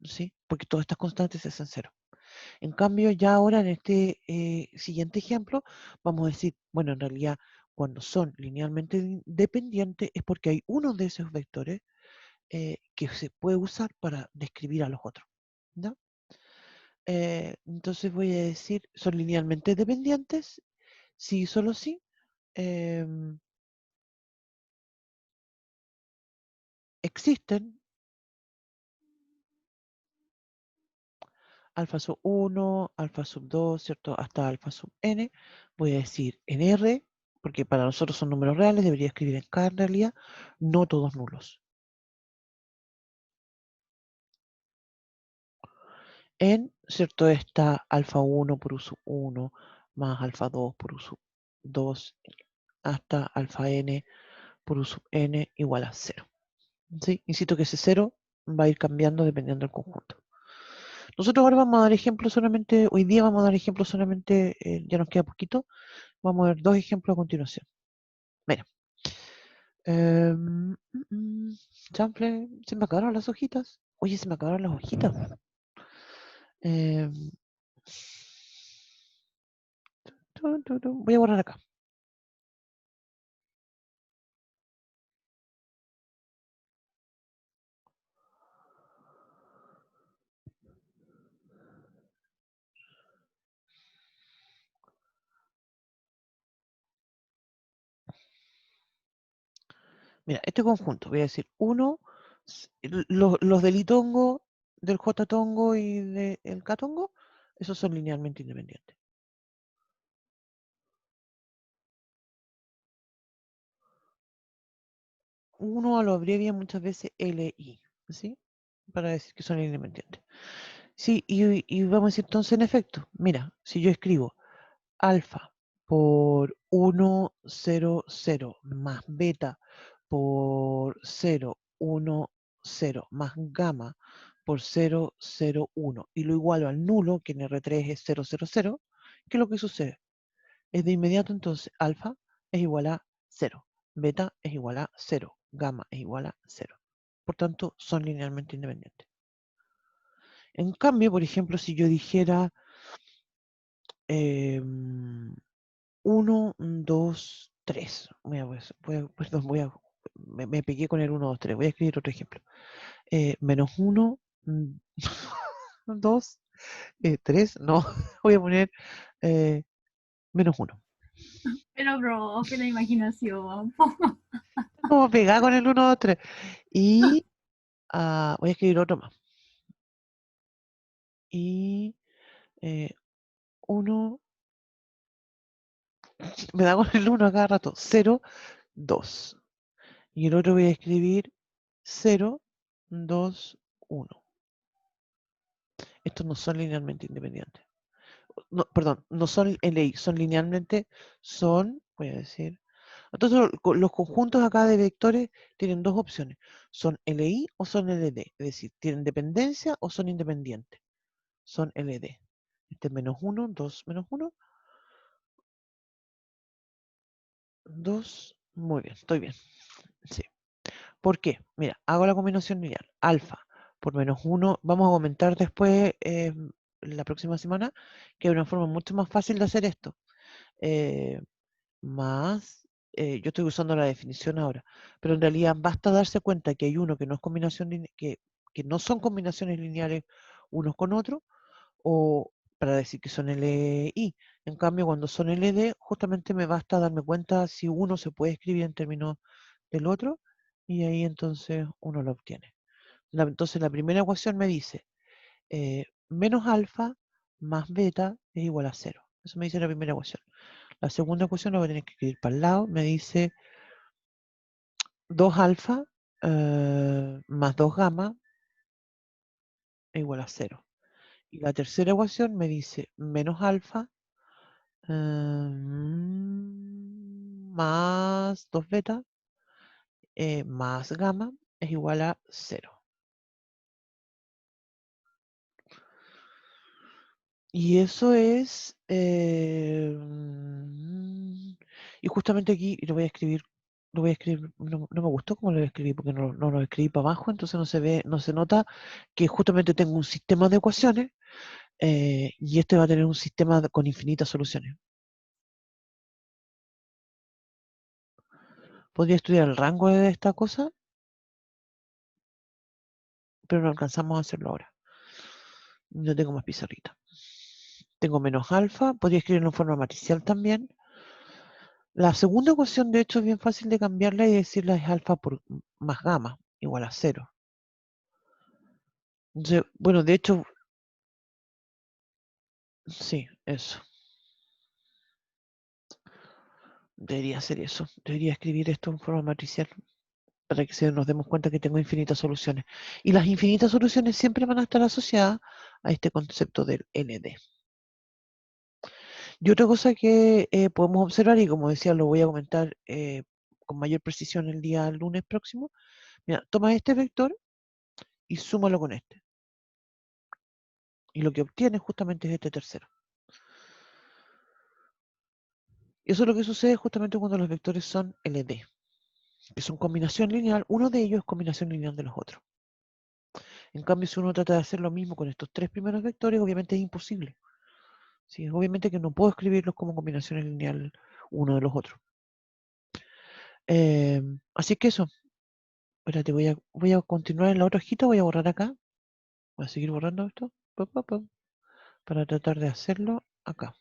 Speaker 1: ¿sí? Porque todas estas constantes se hacen cero. En cambio, ya ahora en este siguiente ejemplo, vamos a decir, bueno, en realidad, cuando son linealmente dependientes es porque hay uno de esos vectores que se puede usar para describir a los otros, ¿no? Entonces voy a decir, son linealmente dependientes, sí, solo sí. Existen alfa sub 1, alfa sub 2, ¿cierto? Hasta alfa sub n. Voy a decir en R, porque para nosotros son números reales, debería escribir en K en realidad, no todos nulos. En, ¿cierto? Está alfa 1 por u sub 1 más alfa 2 por u sub 2 hasta alfa n por u sub n igual a 0. ¿Sí? Insisto que ese 0 va a ir cambiando dependiendo del conjunto. Nosotros ahora vamos a dar ejemplos solamente, hoy día vamos a dar ejemplos solamente, ya nos queda poquito, vamos a ver dos ejemplos a continuación. Mira. Chanfle, se me acabaron las hojitas. Oye, se me acabaron las hojitas. Em, Voy a borrar acá. Mira, este conjunto, voy a decir uno, los del itongo, del j tongo y del k tongo, esos son linealmente independientes. Uno lo abrevia muchas veces LI, ¿sí? Para decir que son independientes. Sí, y vamos a decir entonces en efecto, mira, si yo escribo alfa por 1, 0, 0 más beta por 0, 1, 0 más gamma por 0, 0, 1 y lo igualo al nulo, que en R3 es 0, 0, 0, ¿qué es lo que sucede? Es de inmediato entonces alfa es igual a 0, beta es igual a 0, gamma es igual a 0. Por tanto, son linealmente independientes. En cambio, por ejemplo, si yo dijera 1, 2, 3. Perdón, me pegué con el 1, 2, 3. Voy a escribir otro ejemplo. Menos 1, 2, 3. No, voy a poner menos 1.
Speaker 2: Pero, profe, la imaginación.
Speaker 1: Como pegar con el 1, 2, 3. Y voy a escribir otro más. Y 1, me da con el 1 a cada rato. 0, 2. Y el otro voy a escribir 0, 2, 1. Estos no son linealmente independientes. No, perdón, no son LI, son linealmente, voy a decir. Entonces los conjuntos acá de vectores tienen dos opciones. Son LI o son LD. Es decir, tienen dependencia o son independientes. Son LD. Este es menos 1, 2, menos 1. 2, muy bien, estoy bien. Sí. ¿Por qué? Mira, hago la combinación lineal. Alfa por menos 1. Vamos a comentar después, la próxima semana, que hay una forma mucho más fácil de hacer esto. Más, yo estoy usando la definición ahora, pero en realidad basta darse cuenta que hay uno que no es combinación, que no son combinaciones lineales unos con otros, o para decir que son LI. En cambio, cuando son LD, justamente me basta darme cuenta si uno se puede escribir en términos del otro, y ahí entonces uno lo obtiene. Entonces la primera ecuación me dice menos alfa más beta es igual a 0. Eso me dice la primera ecuación. La segunda ecuación la voy a tener que escribir para el lado. Me dice 2 alfa más 2 gamma es igual a 0. Y la tercera ecuación me dice menos alfa más 2 beta más gamma es igual a 0. Y eso es... y justamente aquí lo voy a escribir lo voy a escribir, no me gustó cómo lo escribí, porque no lo escribí para abajo, entonces no se ve, no se nota que justamente tengo un sistema de ecuaciones y este va a tener un sistema con infinitas soluciones. Podría estudiar el rango de esta cosa, pero no alcanzamos a hacerlo ahora. No tengo más pizarrita. Tengo menos alfa, podría escribirlo en forma matricial también. La segunda ecuación, de hecho, es bien fácil de cambiarla y decirla es alfa por más gamma, igual a 0. Entonces, bueno, de hecho, sí, eso. Debería hacer eso. Debería escribir esto en forma matricial para que nos demos cuenta que tengo infinitas soluciones. Y las infinitas soluciones siempre van a estar asociadas a este concepto del ND. Y otra cosa que podemos observar, y como decía, lo voy a comentar con mayor precisión el día lunes próximo. Mira, toma este vector y súmalo con este. Y lo que obtienes justamente es este tercero. Y eso es lo que sucede justamente cuando los vectores son LD, que son combinación lineal. Uno de ellos es combinación lineal de los otros. En cambio, si uno trata de hacer lo mismo con estos tres primeros vectores, obviamente es imposible. ¿Sí? Obviamente que no puedo escribirlos como combinaciones lineal uno de los otros. Así que eso. Espérate, voy a continuar en la otra hojita, voy a borrar acá. Voy a seguir borrando esto. Para tratar de hacerlo acá.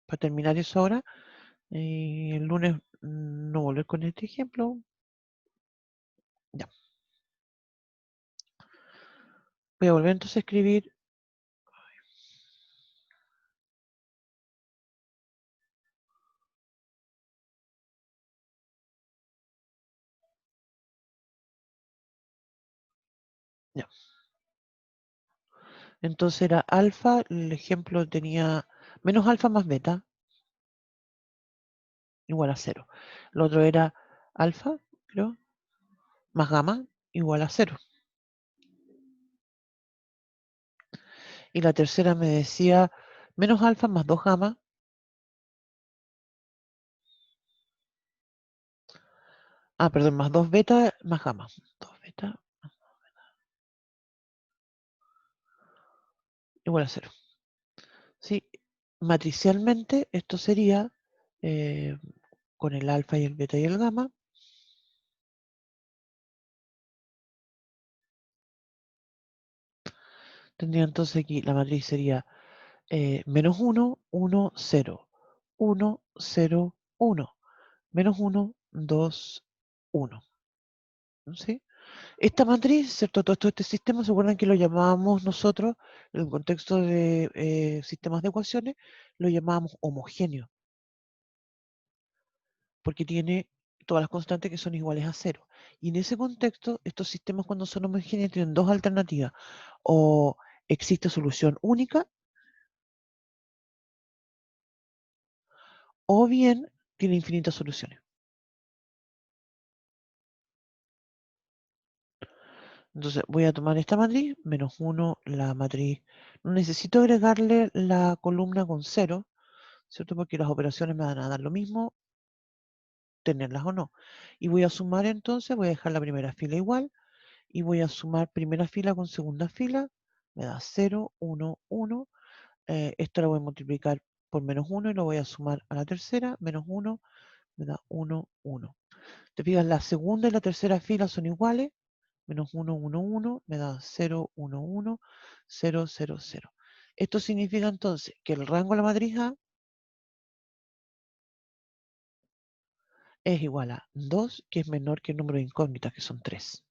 Speaker 1: Para terminar eso ahora. Y el lunes no volver con este ejemplo. Ya. Voy a volver entonces a escribir. Ya. Entonces era alfa, el ejemplo tenía menos alfa más beta igual a 0. Lo otro era alfa, creo, más gamma igual a 0. Y la tercera me decía menos alfa más 2 gamma. Ah, perdón, más 2 beta más gamma. 2 beta igual a 0. Sí, matricialmente esto sería con el alfa y el beta y el gamma. Tendría entonces aquí la matriz sería menos 1, 1, 0, 1, 0, 1, menos 1, 2, 1. ¿Sí? Esta matriz, ¿cierto? Todo este sistema, ¿se acuerdan que lo llamábamos nosotros, en el contexto de sistemas de ecuaciones, lo llamábamos homogéneo? Porque tiene todas las constantes que son iguales a 0. Y en ese contexto, estos sistemas cuando son homogéneos tienen dos alternativas. O existe solución única, o bien tiene infinitas soluciones. Entonces voy a tomar esta matriz, menos 1, la matriz. No necesito agregarle la columna con 0, ¿cierto? Porque las operaciones me van a dar lo mismo, tenerlas o no. Y voy a sumar entonces, voy a dejar la primera fila igual, y voy a sumar primera fila con segunda fila, me da 0, 1, 1. Esto lo voy a multiplicar por menos 1 y lo voy a sumar a la tercera, menos 1, me da 1, 1. Te fijas, la segunda y la tercera fila son iguales, menos 1, 1, 1, me da 0, 1, 1, 0, 0, 0. Esto significa entonces que el rango de la matriz A es igual a 2, que es menor que el número de incógnitas, que son 3.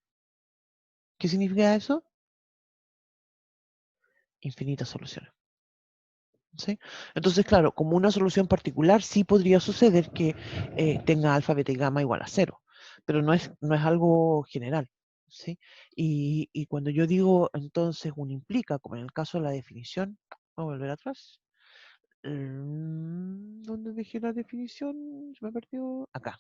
Speaker 1: ¿Qué significa eso? Infinitas soluciones. ¿Sí? Entonces, claro, como una solución particular, sí podría suceder que tenga alfa, beta y gamma igual a 0, pero no es algo general. ¿Sí? Y cuando yo digo entonces un implica, como en el caso de la definición, voy a volver atrás. ¿Dónde dejé la definición? Se me perdió. Acá.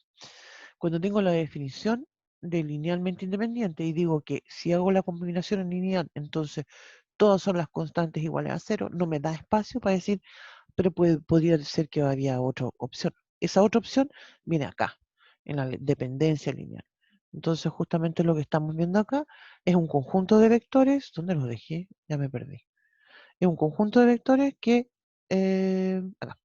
Speaker 1: Cuando tengo la definición de linealmente independiente y digo que si hago la combinación en lineal, entonces todas son las constantes iguales a 0, no me da espacio para decir, pero podría ser que había otra opción. Esa otra opción viene acá. en la dependencia lineal. Entonces, justamente lo que estamos viendo acá es un conjunto de vectores. ¿Dónde los dejé? Ya me perdí. Es un conjunto de vectores acá,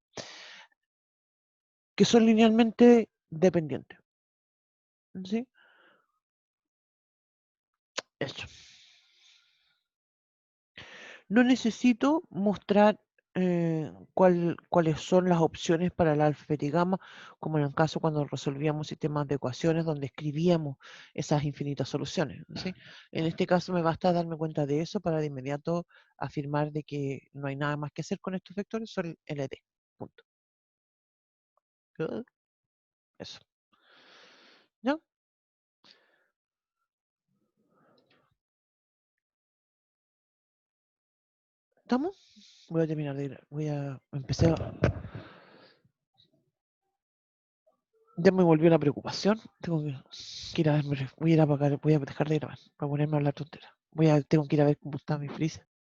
Speaker 1: que son linealmente dependientes. ¿Sí? Eso. No necesito mostrar cuáles son las opciones para el alfabeto y gamma, como en el caso cuando resolvíamos sistemas de ecuaciones donde escribíamos esas infinitas soluciones. ¿Sí? En este caso me basta darme cuenta de eso para de inmediato afirmar de que no hay nada más que hacer con estos vectores, son LD. Punto. Eso. ¿Ya? ¿Estamos? Voy a terminar voy a empezar. Ya me volvió la preocupación. Tengo que ir a ver, voy a ir a apagar, voy a dejar de grabar para ponerme a hablar tontera. Tengo que ir a ver cómo está mi freezer.